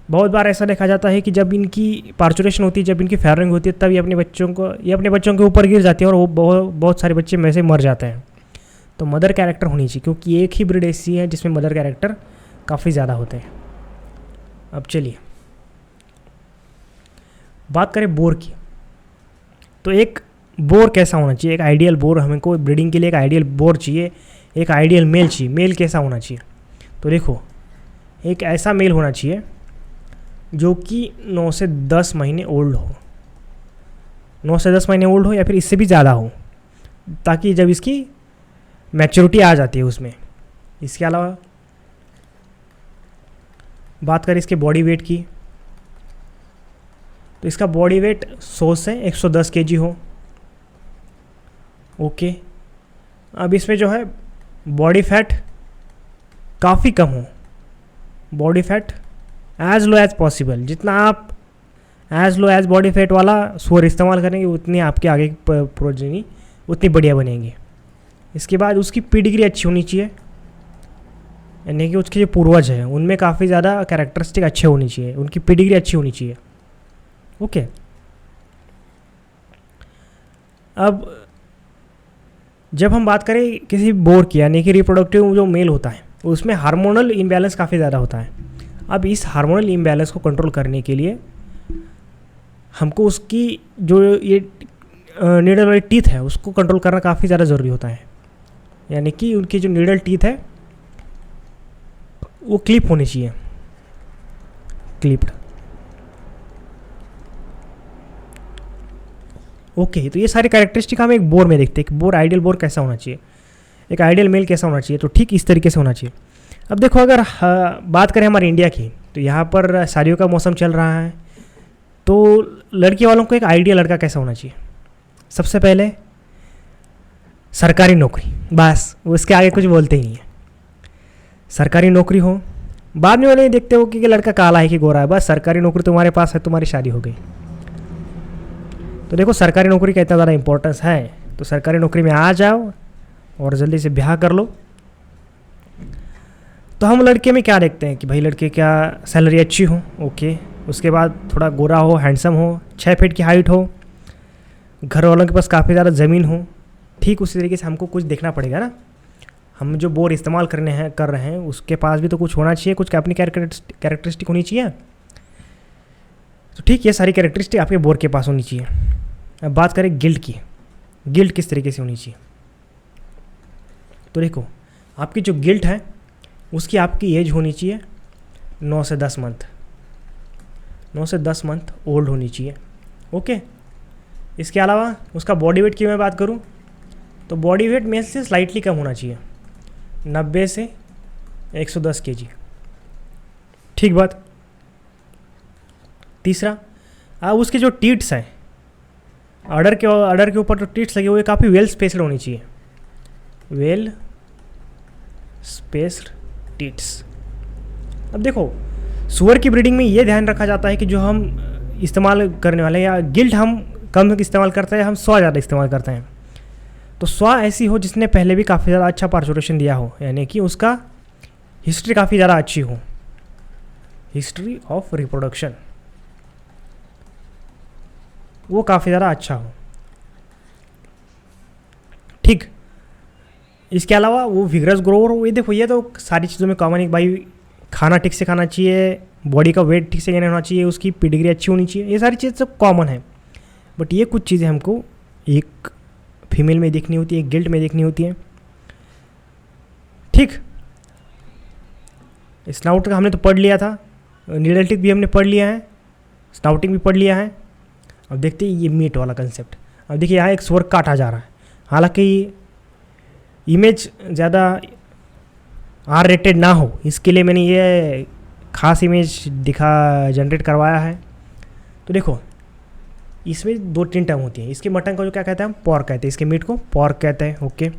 बहुत बार ऐसा देखा जाता है कि जब इनकी पार्चुरेशन होती है, जब इनकी फेयरिंग होती है, तब ये अपने बच्चों के ऊपर गिर जाती है और वो बहुत सारे बच्चे में से मर जाते हैं। तो मदर कैरेक्टर होनी चाहिए, क्योंकि एक ही ब्रीड ऐसी है जिसमें मदर कैरेक्टर काफ़ी ज़्यादा होते हैं। अब चलिए बात करें बोर की, तो एक बोर कैसा होना चाहिए, एक आइडियल बोर, हमको ब्रीडिंग के लिए एक आइडियल बोर चाहिए, एक आइडियल मेल चाहिए। मेल कैसा होना चाहिए, तो देखो एक ऐसा मेल होना चाहिए जो कि 9 से 10 महीने ओल्ड हो, 9 से 10 महीने ओल्ड हो या फिर इससे भी ज़्यादा हो, ताकि जब इसकी मैच्योरिटी आ जाती है उसमें। इसके अलावा बात करें इसके बॉडी वेट की, तो इसका बॉडी वेट 100 से 110 kg हो। ओके, अब इसमें जो है बॉडी फैट काफ़ी कम हो, body fat as low as possible. जितना आप as low as body fat वाला सूअर इस्तेमाल करेंगे उतनी आपके आगे की प्रोजेनी उतनी बढ़िया बनेंगी। इसके बाद उसकी पेडिग्री अच्छी होनी चाहिए, यानी कि उसके जो पूर्वज हैं उनमें काफ़ी ज़्यादा कैरेक्टरिस्टिक अच्छे होनी चाहिए, उनकी पेडिग्री अच्छी होनी चाहिए। ओके, अब जब हम बात करें किसी बोर की, यानी कि रिप्रोडक्टिव जो मेल होता है उसमें हार्मोनल इम्बैलेंस काफ़ी ज़्यादा होता है। अब इस हार्मोनल इम्बैलेंस को कंट्रोल करने के लिए हमको उसकी जो ये नीडल वाली टीथ है उसको कंट्रोल करना काफ़ी ज़्यादा ज़रूरी होता है, यानी कि उनकी जो नीडल टीथ है वो क्लिप होनी चाहिए, क्लिप्ड। ओके, तो ये सारी कैरेक्टरिस्टिक हम एक बोर में देखते हैं कि बोर, आइडियल बोर कैसा होना चाहिए, एक आइडियल मेल कैसा होना चाहिए। तो ठीक इस तरीके से होना चाहिए। अब देखो, अगर बात करें हमारे इंडिया की, तो यहाँ पर शादियों का मौसम चल रहा है, तो लड़की वालों को एक आइडियल लड़का कैसा होना चाहिए? सबसे पहले सरकारी नौकरी, बस उसके आगे कुछ बोलते ही नहीं है। सरकारी नौकरी हो, बाद में वाले देखते हो कि लड़का काला है कि गोरा है, बस सरकारी नौकरी तुम्हारे पास है, तुम्हारी शादी हो गई। तो देखो, सरकारी नौकरी का इतना ज़्यादा इंपॉर्टेंस है, तो सरकारी नौकरी में आ जाओ और जल्दी से ब्याह कर लो। तो हम लड़के में क्या देखते हैं कि भाई लड़के क्या सैलरी अच्छी हो, ओके, उसके बाद थोड़ा गोरा हो, हैंडसम हो, 6 फीट की हाइट हो, घर वालों के पास काफ़ी ज़्यादा ज़मीन हो। ठीक उसी तरीके से हमको कुछ देखना पड़ेगा ना, हम जो बोर इस्तेमाल कर रहे हैं उसके पास भी तो कुछ होना चाहिए, कुछ अपनी कैरेक्टरिस्टिक होनी चाहिए। तो ठीक ये सारी कैरेक्टरिस्टिक आपके बोर के पास होनी चाहिए। अब बात करें गिल्ट की, गिल्ट किस तरीके से होनी चाहिए? तो देखो, आपकी जो गिल्ट है उसकी आपकी एज होनी चाहिए 9 से 10 मंथ, 9 से 10 मंथ ओल्ड होनी चाहिए। ओके, इसके अलावा उसका बॉडी वेट की मैं बात करूं तो बॉडी वेट मेल से स्लाइटली कम होना चाहिए, 90 से 110 केजी। ठीक बात। तीसरा, अब उसके जो टीट्स हैं, अडर के ऊपर जो टीट्स लगे हुए काफ़ी वेल स्पेस्ड होनी चाहिए, वेल स्पेस्ड टीट्स। अब देखो, सुअर की ब्रीडिंग में ये ध्यान रखा जाता है कि जो हम इस्तेमाल करने वाले या गिल्ट हम कम इस्तेमाल करते हैं, हम स्वा ज़्यादा इस्तेमाल करते हैं। तो स्वा ऐसी हो जिसने पहले भी काफ़ी ज़्यादा अच्छा पार्चुरेशन दिया हो, यानी कि उसका हिस्ट्री काफ़ी ज़्यादा अच्छी हो, हिस्ट्री ऑफ रिप्रोडक्शन वो काफ़ी ज़्यादा अच्छा हो। ठीक, इसके अलावा वो विगरस ग्रोवर हो। ये देखो, ये तो सारी चीज़ों में कॉमन है भाई, खाना ठीक से खाना चाहिए, बॉडी का वेट ठीक से गेन होना चाहिए, उसकी पेडिग्री अच्छी होनी चाहिए, ये सारी चीज़ सब कॉमन है। बट ये कुछ चीज़ें हमको एक फीमेल में देखनी होती है, एक गिल्ट में देखनी होती है। ठीक, स्नाउट का हमने तो पढ़ लिया था, नीडल टिप भी हमने पढ़ लिया है, स्नाउटिंग भी पढ़ लिया है। अब देखते हैं ये मीट वाला कंसेप्ट। अब देखिए, यहाँ एक सुअर काटा जा रहा है, हालांकि इमेज ज़्यादा आर रेटेड ना हो इसके लिए मैंने ये खास इमेज जनरेट करवाया है। तो देखो, इसमें 2-3 टर्म होती हैं। इसके मटन को जो क्या कहते हैं, हम पॉर्क कहते हैं, इसके मीट को पॉर्क कहते हैं। ओके,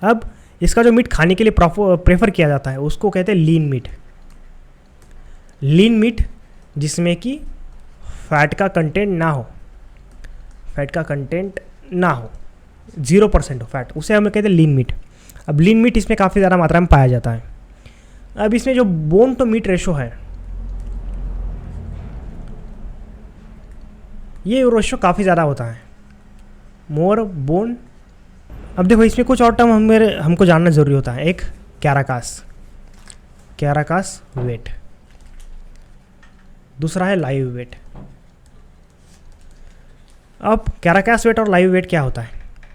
अब इसका जो मीट खाने के लिए प्रेफर किया जाता है उसको कहते हैं लीन मीट। लीन मीट जिसमें कि फैट का कंटेंट ना हो, फैट का कंटेंट ना हो, 0% हो फैट, उसे हम कहते हैं लीन मीट। अब लीन मीट इसमें काफ़ी ज़्यादा मात्रा में पाया जाता है। अब इसमें जो बोन टू मीट रेशो है, ये रेशो काफ़ी ज़्यादा होता है, मोर बोन। अब देखो, इसमें कुछ और टर्म हमको जानना ज़रूरी होता है। एक कैराकास वेट, दूसरा है लाइव वेट। अब कैराकास वेट और लाइव वेट क्या होता है?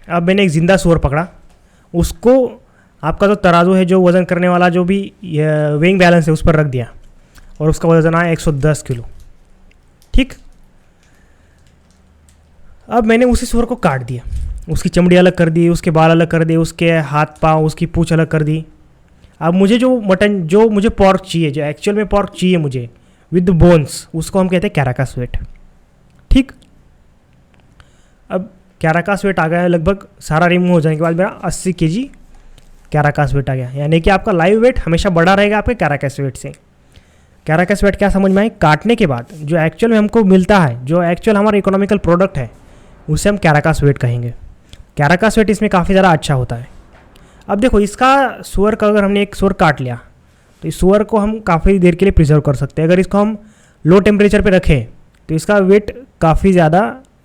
अब मैंने एक ज़िंदा सूअर पकड़ा, उसको आपका जो तराजू है, जो वज़न करने वाला जो भी वेइंग बैलेंस है, उस पर रख दिया और उसका वज़न आया 110 किलो। ठीक, अब मैंने उसी सूअर को काट दिया, उसकी चमड़ी अलग कर दी, उसके बाल अलग कर दिए, उसके हाथ पाँव, उसकी पूँछ अलग कर दी। अब मुझे जो मटन, जो मुझे पॉर्क चाहिए, जो एक्चुअल में पॉर्क चाहिए मुझे विद बोन्स, उसको हम कहते हैं कैराकास वेट। ठीक, अब कैराकास वेट आ गया है, लगभग सारा रिमूव हो जाने के बाद मेरा 80 केजी कैराकास वेट आ गया, यानी कि आपका लाइव वेट हमेशा बड़ा रहेगा आपके कैराकास वेट से। कैराकास वेट क्या समझ में आए, काटने के बाद जो एक्चुअल में हमको मिलता है, जो एक्चुअल हमारा इकोनॉमिकल प्रोडक्ट है, उसे हम कैराकास वेट कहेंगे। कैराकास वेट इसमें काफ़ी ज़्यादा अच्छा होता है। अब देखो इसका सुअर का अगर हमने एक सुअर काट लिया तो इस सुअर को हम काफ़ी देर के लिए प्रिजर्व कर सकते हैं। अगर इसको हम लो टेम्परेचर पे रखें तो इसका वेट काफ़ी ज़्यादा,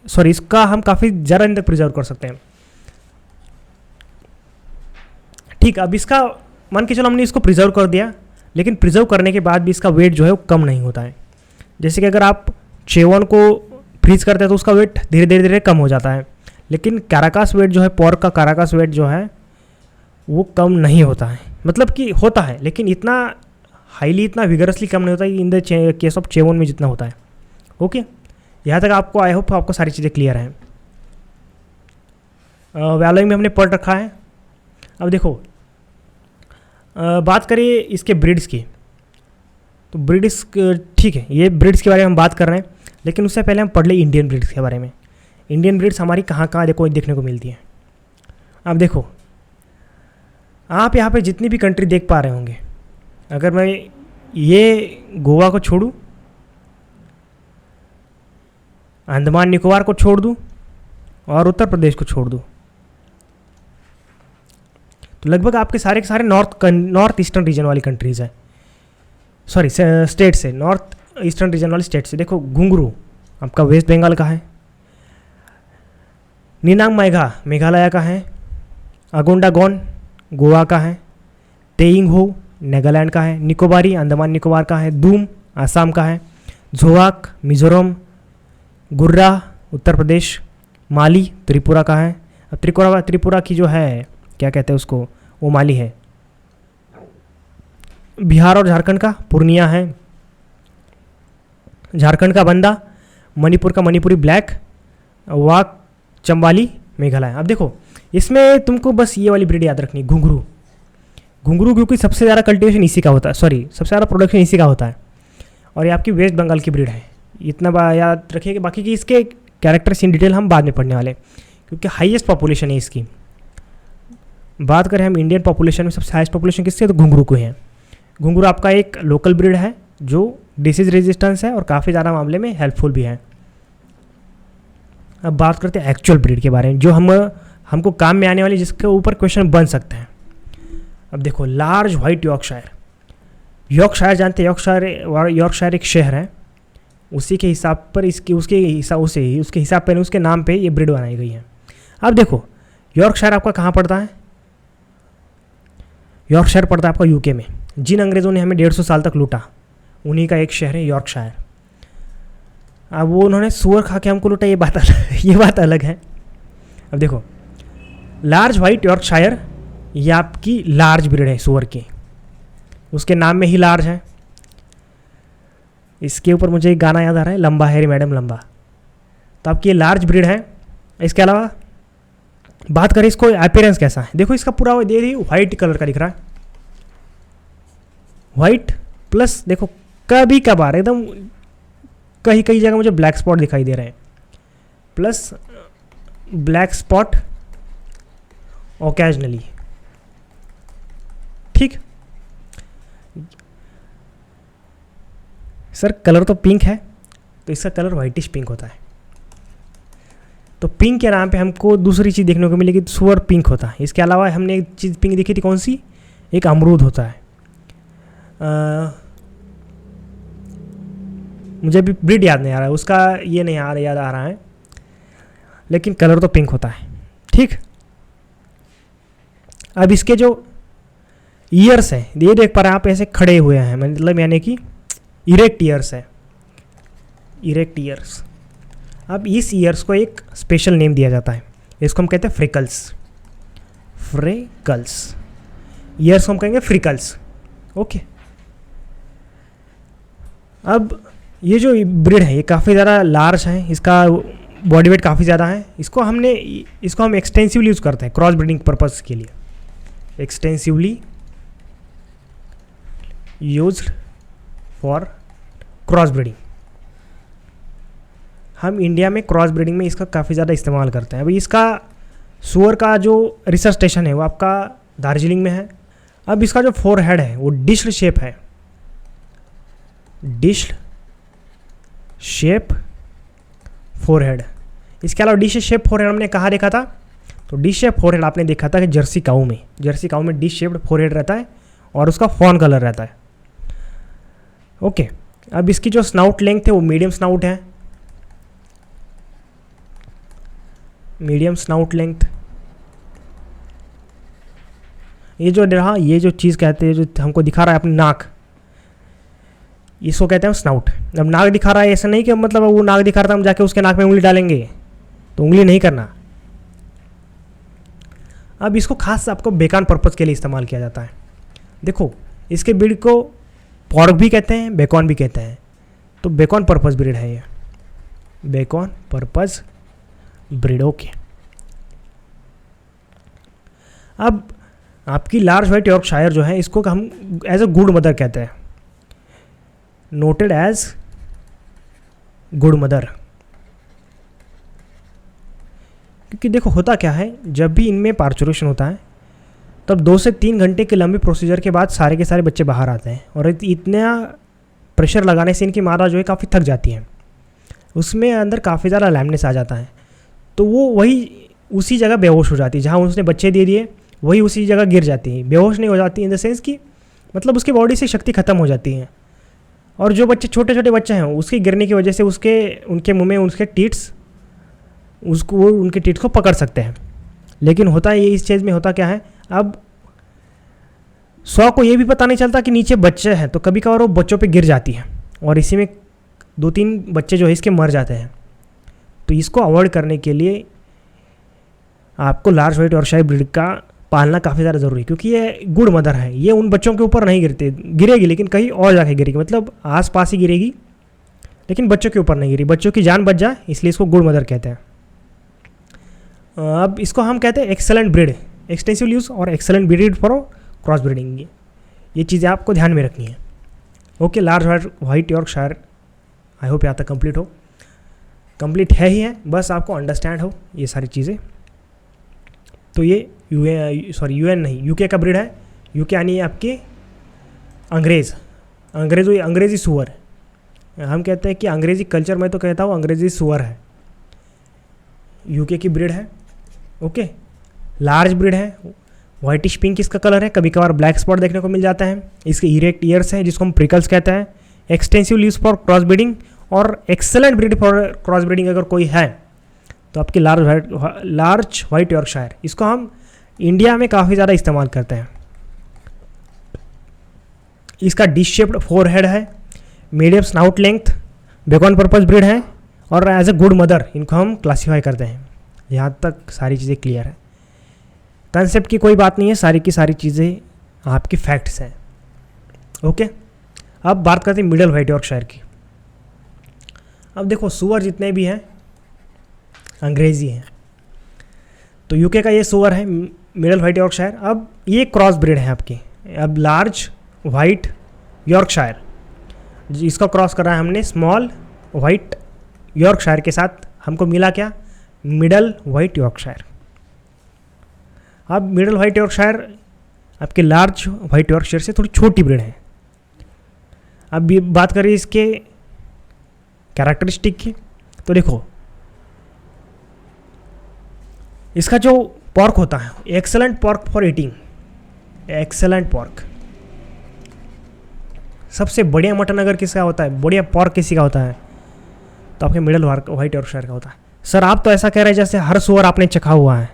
सॉरी इसका हम काफ़ी ज़्यादा दिन तक प्रिजर्व कर सकते हैं। ठीक, अब इसका मान के चलो हमने इसको प्रिजर्व कर दिया, लेकिन प्रिजर्व करने के बाद भी इसका वेट जो है वो कम नहीं होता है। जैसे कि अगर आप चेवन को फ्रीज करते हैं तो उसका वेट धीरे धीरे धीरे कम हो जाता है, लेकिन कैराकास वेट जो है, पोर्क का कैराकास वेट जो है वो कम नहीं होता है। मतलब कि होता है लेकिन इतना हाईली, इतना विगरसली कम नहीं होता in the case of chevon में जितना होता है। ओके, यहाँ तक आपको आई होप आपको सारी चीज़ें क्लियर हैं। वैल्यूइंग में हमने पढ़ रखा है। अब देखो बात करिए इसके ब्रीड्स की, तो ब्रीड्स ठीक है, ये ब्रीड्स के बारे में हम बात कर रहे हैं, लेकिन उससे पहले हम पढ़ लें इंडियन ब्रीड्स के बारे में। इंडियन ब्रीड्स हमारी कहाँ कहाँ देखो देखने को मिलती है। अब देखो आप यहाँ पे जितनी भी कंट्री देख पा रहे होंगे, अगर मैं ये गोवा को छोड़ूं, अंडमान निकोबार को छोड़ दूं और उत्तर प्रदेश को छोड़ दूं, तो लगभग आपके सारे के सारे नॉर्थ ईस्टर्न रीजन वाली कंट्रीज़ है, सॉरी स्टेट्स है, नॉर्थ ईस्टर्न रीजन वाली स्टेट्स है। देखो घुंगरू आपका वेस्ट बंगाल का है, निनांग मेघा मेघालय का है, अगोंडागोन गोवा का है, तेइंग हो नागालैंड का है, निकोबारी अंडमान निकोबार का है, दूम आसाम का है, झोवाक मिजोरम, गुर्रा उत्तर प्रदेश, माली त्रिपुरा का है। अब त्रिपुरा की जो है क्या कहते हैं उसको, वो माली है। बिहार और झारखंड का पूर्णिया है, झारखंड का बंदा, मणिपुर का मणिपुरी ब्लैक, वाक चंबाली मेघालय। अब देखो इसमें तुमको बस ये वाली ब्रीड याद रखनी, घुंघरू। घुंघरू क्योंकि सबसे ज़्यादा कल्टीवेशन इसी का होता है, सॉरी सबसे ज़्यादा प्रोडक्शन इसी का होता है, और ये आपकी वेस्ट बंगाल की ब्रीड है। इतना याद रखिए, बाकी की इसके कैरेक्टर्स इन डिटेल हम बाद में पढ़ने वाले, क्योंकि हाईएस्ट पॉपुलेशन है इसकी। बात करें हम इंडियन पॉपुलेशन में सबसे हाईएस्ट पॉपुलेशन किससे, तो घुंघरू को है। घुंघरू आपका एक लोकल ब्रीड है जो डिसीज रेजिस्टेंस है और काफ़ी ज़्यादा मामले में हेल्पफुल भी है। अब बात करते हैं एक्चुअल ब्रीड के बारे में, जो हमको काम में आने वाली, जिसके ऊपर क्वेश्चन बन सकते हैं। अब देखो लार्ज वाइट यॉर्कशायर, यॉर्कशायर जानते हैं, यॉर्कशायर एक शहर है, उसी के हिसाब पर उसके हिसाब पर उसके नाम पे ये ब्रीड बनाई गई है। अब देखो यॉर्कशायर आपका कहाँ पड़ता है, यॉर्कशायर पड़ता है आपका यूके में। जिन अंग्रेज़ों ने हमें 150 साल तक लूटा, उन्हीं का एक शहर है यॉर्कशायर। अब वो उन्होंने सुअर खा के हमको लूटा, ये बात अलग है। अब देखो लार्ज वाइट यॉर्कशायर, ये आपकी लार्ज ब्रीड है सुअर की, उसके नाम में ही लार्ज है। इसके ऊपर मुझे एक गाना याद आ रहा है, लंबा है रे मैडम लंबा। तो आपकी ये लार्ज ब्रीड है। इसके अलावा बात करें इसको अपीयरेंस कैसा है, देखो इसका पूरा दे दी वाइट कलर का दिख रहा है, वाइट प्लस देखो कभी कभार एकदम कई जगह मुझे ब्लैक स्पॉट दिखाई दे रहे हैं, प्लस ब्लैक स्पॉट ओकेजनली। ठीक सर, कलर तो पिंक है, तो इसका कलर वाइटिश पिंक होता है। तो पिंक के नाम पे हमको दूसरी चीज़ देखने को मिलेगी, सुअर पिंक होता है। इसके अलावा हमने एक चीज़ पिंक देखी थी, कौन सी, एक अमरूद होता है। मुझे अभी ब्रीड याद नहीं आ रहा है उसका, ये नहीं याद आ रहा है, लेकिन कलर तो पिंक होता है। ठीक, अब इसके जो ईयर्स हैं, ये देख पा रहे हैं आप, ऐसे खड़े हुए हैं, मतलब यानी कि इरेक्ट ईयर्स है, इरेक्ट ईयर्स। अब इस ईयर्स को एक स्पेशल नेम दिया जाता है, इसको हम कहते हैं फ्रिकल्स। फ्रिकल्स ईयर्स को हम कहेंगे फ्रिकल्स। ओके, अब ये जो ब्रीड है ये काफ़ी ज़्यादा लार्ज है, इसका बॉडी वेट काफ़ी ज़्यादा है। इसको हम एक्सटेंसिवली यूज़ करते हैं क्रॉस ब्रीडिंग पर्पज़ के लिए, extensively used for cross breeding. हम इंडिया में क्रॉस ब्रीडिंग में इसका काफ़ी ज़्यादा इस्तेमाल करते हैं। अभी इसका सुअर का जो रिसर्च स्टेशन है वो आपका दार्जिलिंग में है। अब इसका जो फोर हेड है वो डिश्ड शेप है, डिश्ड शेप फोर हेड। इसके अलावा डिश शेप फोर हेड हमने कहाँ देखा था, तो डिश शेप फोर हेड आपने देखा था कि जर्सी काऊ में डिश शेप्ड फोर हेड रहता है और उसका फॉन कलर रहता है। ओके, अब इसकी जो स्नाउट लेंथ है वो मीडियम स्नाउट है, मीडियम स्नाउट लेंथ। ये जो रहा, ये जो चीज़ कहते हैं जो हमको दिखा रहा है अपनी नाक, इसको कहते हैं स्नाउट। अब नाक दिखा रहा है, ऐसा नहीं कि मतलब वो नाक दिखा रहा था हम जाके उसके नाक में उंगली डालेंगे, तो उंगली नहीं करना। अब इसको खास आपको बेकॉन पर्पज़ के लिए इस्तेमाल किया जाता है। देखो, इसके ब्रीड को पॉर्क भी कहते हैं, बेकॉन भी कहते हैं, तो बेकॉन पर्पज़ ब्रीड है ये, बेकॉन पर्पज़ ब्रीड। ओके, अब आपकी लार्ज व्हाइट यॉर्कशायर जो है इसको हम एज अ गुड मदर कहते हैं, नोटेड एज गुड मदर। क्योंकि देखो होता क्या है, जब भी इनमें पार्चुरेशन होता है तब 2 से 3 घंटे के लंबे प्रोसीजर के बाद सारे के सारे बच्चे बाहर आते हैं, और इतना प्रेशर लगाने से इनकी मादा जो है काफ़ी थक जाती है, उसमें अंदर काफ़ी ज़्यादा लैमनेस आ जाता है, तो वो वही उसी जगह बेहोश हो जाती है जहाँ उसने बच्चे दे दिए, वही उसी जगह गिर जाती है। बेहोश नहीं हो जाती इन द सेंस कि मतलब उसकी बॉडी से शक्ति ख़त्म हो जाती है। और जो बच्चे छोटे छोटे बच्चे हैं उसके गिरने की वजह से उनके मुंह में उसके टीट्स उसको वो उनके टीट्स को पकड़ सकते हैं। लेकिन होता है ये, इस चीज़ में होता क्या है, अब 100 को ये भी पता नहीं चलता कि नीचे बच्चे हैं, तो कभी कभार वो बच्चों पे गिर जाती है और इसी में 2-3 बच्चे जो है इसके मर जाते हैं। तो इसको अवॉइड करने के लिए आपको लार्ज व्हाइट यॉर्कशायर ब्रीड का पालना काफ़ी ज़्यादा ज़रूरी है, क्योंकि ये गुड मदर है। ये उन बच्चों के ऊपर नहीं गिरेगी लेकिन कहीं और जाके गिरेगी, मतलब आस पास ही गिरेगी लेकिन बच्चों के ऊपर नहीं गिरी, बच्चों की जान बच जाए, इसलिए इसको गुड मदर कहते हैं। अब इसको हम कहते हैं एक्सेलेंट ब्रीड, एक्सटेंसिव यूज़ और excellent breed for cross breeding. ये चीज़ें आपको ध्यान में रखनी है। Okay, large white Yorkshire I hope यहाँ तक कंप्लीट हो, कंप्लीट है ही है, बस आपको अंडरस्टैंड हो ये सारी चीज़ें। तो ये यूएन नहीं, यूके का ब्रीड है। यूके यानी आपके अंग्रेज़ी सुअर। हम कहते हैं कि अंग्रेज़ी कल्चर में तो कहता हूँ अंग्रेज़ी सुअर है, यूके की ब्रीड है। ओके, लार्ज ब्रीड है, वाइटिश पिंक इसका कलर है, कभी कभार ब्लैक स्पॉट देखने को मिल जाता है। इसके इरेक्ट ईयर्स हैं जिसको हम प्रिकल्स कहते हैं। Extensive leaves for cross breeding और excellent breed for cross breeding अगर कोई है तो आपकी लार्ज व्हाइट यॉर्कशायर। इसको हम इंडिया में काफ़ी ज़्यादा इस्तेमाल करते हैं। इसका डिश शेप्ड फोर हेड है, medium snout length, Bacon purpose breed है और एज ए गुड मदर इनको हम क्लासीफाई करते हैं। यहाँ तक सारी चीज़ें क्लियर है, कंसेप्ट की कोई बात नहीं है, सारी की सारी चीज़ें आपकी फैक्ट्स हैं। ओके, अब बात करते हैं मिडल व्हाइट यॉर्कशायर की। अब देखो, सुअर जितने भी हैं अंग्रेज़ी हैं, तो यूके का ये सुअर है मिडल व्हाइट यॉर्कशायर। अब ये क्रॉस ब्रीड है आपकी। अब लार्ज व्हाइट यॉर्कशायर, इसका क्रॉस करा है हमने स्मॉल व्हाइट यॉर्कशायर के साथ, हमको मिला क्या, मिडल व्हाइट यॉर्कशायर। अब मिडल व्हाइट यॉर्कशायर आपके लार्ज व्हाइट यॉर्कशायर से थोड़ी छोटी ब्रीड है। अब ये बात करें इसके कैरेक्टरिस्टिक की, तो देखो इसका जो पॉर्क होता है, excellent pork for eating, excellent pork. सबसे बढ़िया मटन अगर किसका होता है, बढ़िया पॉर्क किसी का होता है, तो आपके मिडल व्हाइट यॉर्कशायर का होता है। सर आप तो ऐसा कह रहे हैं जैसे हर सुअर आपने चखा हुआ है,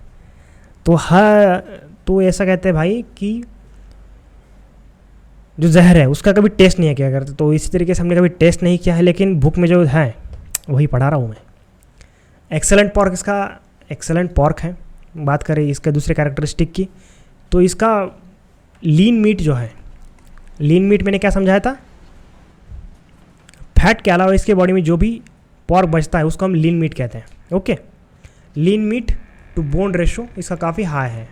तो ऐसा कहते हैं भाई कि जो जहर है उसका कभी टेस्ट नहीं किया करते, तो इसी तरीके से हमने कभी टेस्ट नहीं किया है, लेकिन बुक में जो है वही पढ़ा रहा हूँ मैं। एक्सेलेंट पॉर्क इसका एक्सेलेंट पॉर्क है। बात करें इसके दूसरे कैरेक्टरिस्टिक की, तो इसका लीन मीट जो है, लीन मीट मैंने क्या समझाया था, फैट के अलावा इसके बॉडी में जो भी पॉर्क बचता है उसको हम लीन मीट कहते हैं। Okay, lean meat to bone ratio इसका काफ़ी हाई है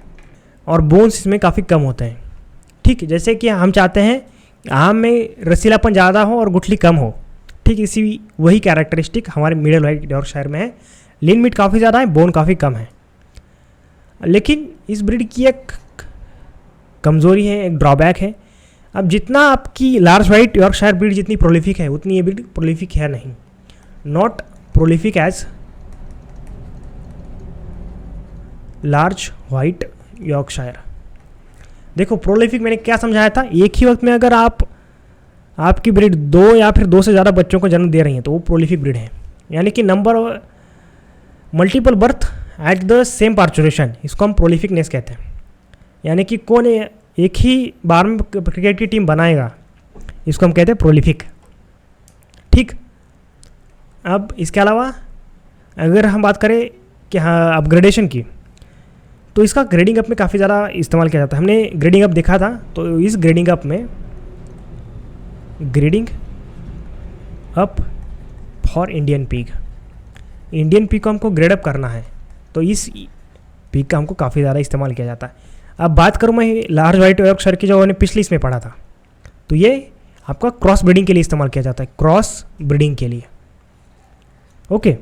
और बोन्स इसमें काफ़ी कम होते हैं। ठीक, जैसे कि हम चाहते हैं आम में रसीलापन ज़्यादा हो और गुठली कम हो, ठीक इसी वही कैरेक्टरिस्टिक हमारे मिडल व्हाइट यॉर्कशायर में है। लीन मीट काफ़ी ज़्यादा है, बोन काफ़ी कम है। लेकिन इस ब्रीड की एक कमज़ोरी है, एक ड्रॉबैक है। अब जितना आपकी लार्ज वाइट यॉर्कशायर ब्रीड जितनी प्रोलिफिक है उतनी ये ब्रीड प्रोलिफिक है नहीं, not prolific as large white Yorkshire. देखो प्रोलिफिक मैंने क्या समझाया था, एक ही वक्त में अगर आपकी ब्रीड 2 या फिर 2 से ज़्यादा बच्चों को जन्म दे रही है तो वो प्रोलिफिक ब्रीड है, यानी कि number multiple birth at the same parturition, इसको हम प्रोलिफिकनेस कहते हैं। यानी कि कौन एक ही बार में क्रिकेट की टीम बनाएगा, इसको हम कहते हैं प्रोलिफिक। ठीक, अब इसके अलावा अगर हम बात करें कि हाँ अपग्रेडेशन की, तो इसका ग्रेडिंग अप में काफ़ी ज़्यादा इस्तेमाल किया जाता है। हमने ग्रेडिंग अप देखा था, तो इस ग्रेडिंग अप में grading up for Indian pig, Indian pig को हमको ग्रेड अप करना है, तो इस पिग का हमको काफ़ी ज़्यादा इस्तेमाल किया जाता है। अब बात करूँ मैं लार्ज वाइट यॉर्कशायर की, जो मैंने पिछली इसमें पढ़ा था, तो ये आपका क्रॉस ब्रीडिंग के लिए इस्तेमाल किया जाता है, क्रॉस ब्रीडिंग के लिए। ओके,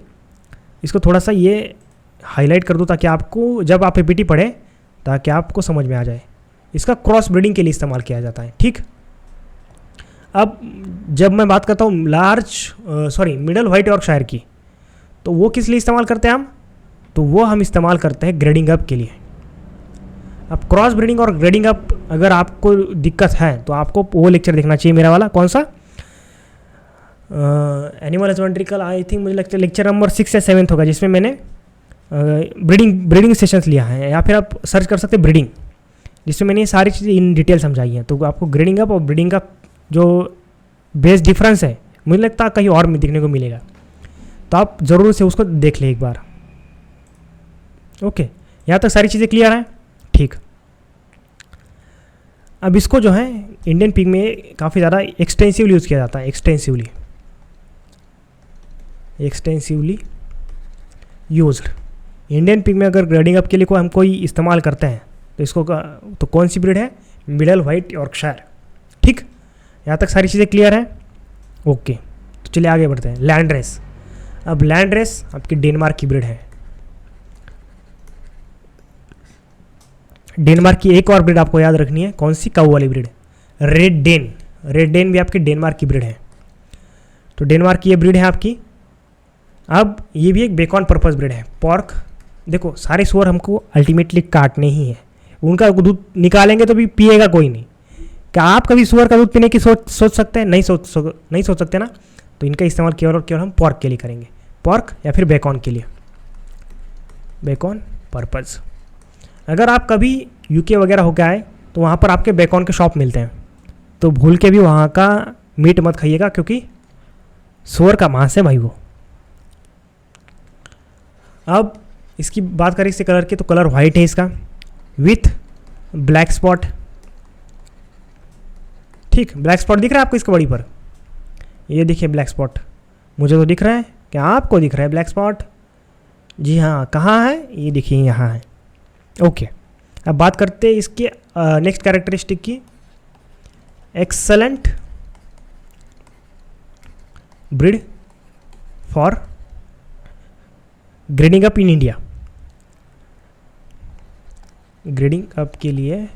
इसको थोड़ा सा ये हाईलाइट कर दूँ ताकि आपको जब आप पीपीटी पढ़ें ताकि आपको समझ में आ जाए। इसका क्रॉस ब्रीडिंग के लिए इस्तेमाल किया जाता है। ठीक, अब जब मैं बात करता हूँ मिडल वाइट यॉर्कशायर की, तो वो किस लिए इस्तेमाल करते हैं हम, तो वो हम इस्तेमाल करते हैं ग्रेडिंग अप के लिए। अब क्रॉस ब्रीडिंग और ग्रेडिंग अप अगर आपको दिक्कत है तो आपको वो लेक्चर देखना चाहिए मेरा वाला, कौन सा, एनिमल हस्बेंड्री का, आई थिंक मुझे लगता है लेक्चर नंबर 6 या 7 होगा, जिसमें मैंने ब्रीडिंग सेशंस लिया है, या फिर आप सर्च कर सकते हैं ब्रीडिंग, जिसमें मैंने ये सारी चीज़ें इन डिटेल समझाई हैं। तो आपको ग्रेडिंग अप और ब्रीडिंग का जो बेस डिफरेंस है मुझे लगता है कहीं और में दिखने को मिलेगा, तो आप ज़रूर से उसको देख लें एक बार। ओके, यहाँ तक सारी चीज़ें क्लियर हैं। ठीक, अब इसको जो है इंडियन पिग में काफ़ी ज़्यादा एक्सटेंसिवली यूज़ किया जाता है, एक्सटेंसिवली यूज्ड। इंडियन पिग में अगर ग्रेडिंग अप के लिए हम कोई इस्तेमाल करते हैं तो इसको तो कौन सी ब्रीड है, मिडल वाइट यॉर्कशायर। ठीक, यहाँ तक सारी चीज़ें क्लियर हैं। ओके, तो चलिए आगे बढ़ते हैं। लैंड रेस, अब लैंड रेस आपकी डेनमार्क की ब्रीड है। डेनमार्क की एक और ब्रीड आपको याद रखनी है, कौन सी, काऊ वाली breed, red Dane. Red Dane भी आपकी डेनमार्क की ब्रीड है, तो डेनमार्क की ये ब्रीड है आपकी। अब ये भी एक बेकॉन पर्पस ब्रीड है। पॉर्क, देखो सारे सूअर हमको अल्टीमेटली काटने ही है, उनका दूध निकालेंगे तो भी पिएगा कोई नहीं। क्या आप कभी सूअर का दूध पीने की सोच सकते हैं, नहीं सोच सकते ना, तो इनका इस्तेमाल केवल और केवल हम पॉर्क के लिए करेंगे, पॉर्क या फिर बेकॉन के लिए, बेकॉन पर्पस। अगर आप कभी यूके वगैरह होकर आए तो वहाँ पर आपके बेकॉन के शॉप मिलते हैं, तो भूल के भी वहाँ का मीट मत खाइएगा, क्योंकि सूअर का मांस है भाई वो। अब इसकी बात करें इसके कलर की, तो कलर वाइट है इसका विथ ब्लैक स्पॉट। ठीक, ब्लैक स्पॉट दिख रहा है आपको इसके बॉडी पर, ये देखिए ब्लैक स्पॉट, मुझे तो दिख रहा है, क्या आपको दिख रहा है ब्लैक स्पॉट? जी हाँ, कहाँ है, ये देखिए यहाँ है। ओके, अब बात करते हैं इसके नेक्स्ट कैरेक्टरिस्टिक की, excellent breed for grading up in India. Grading up के लिए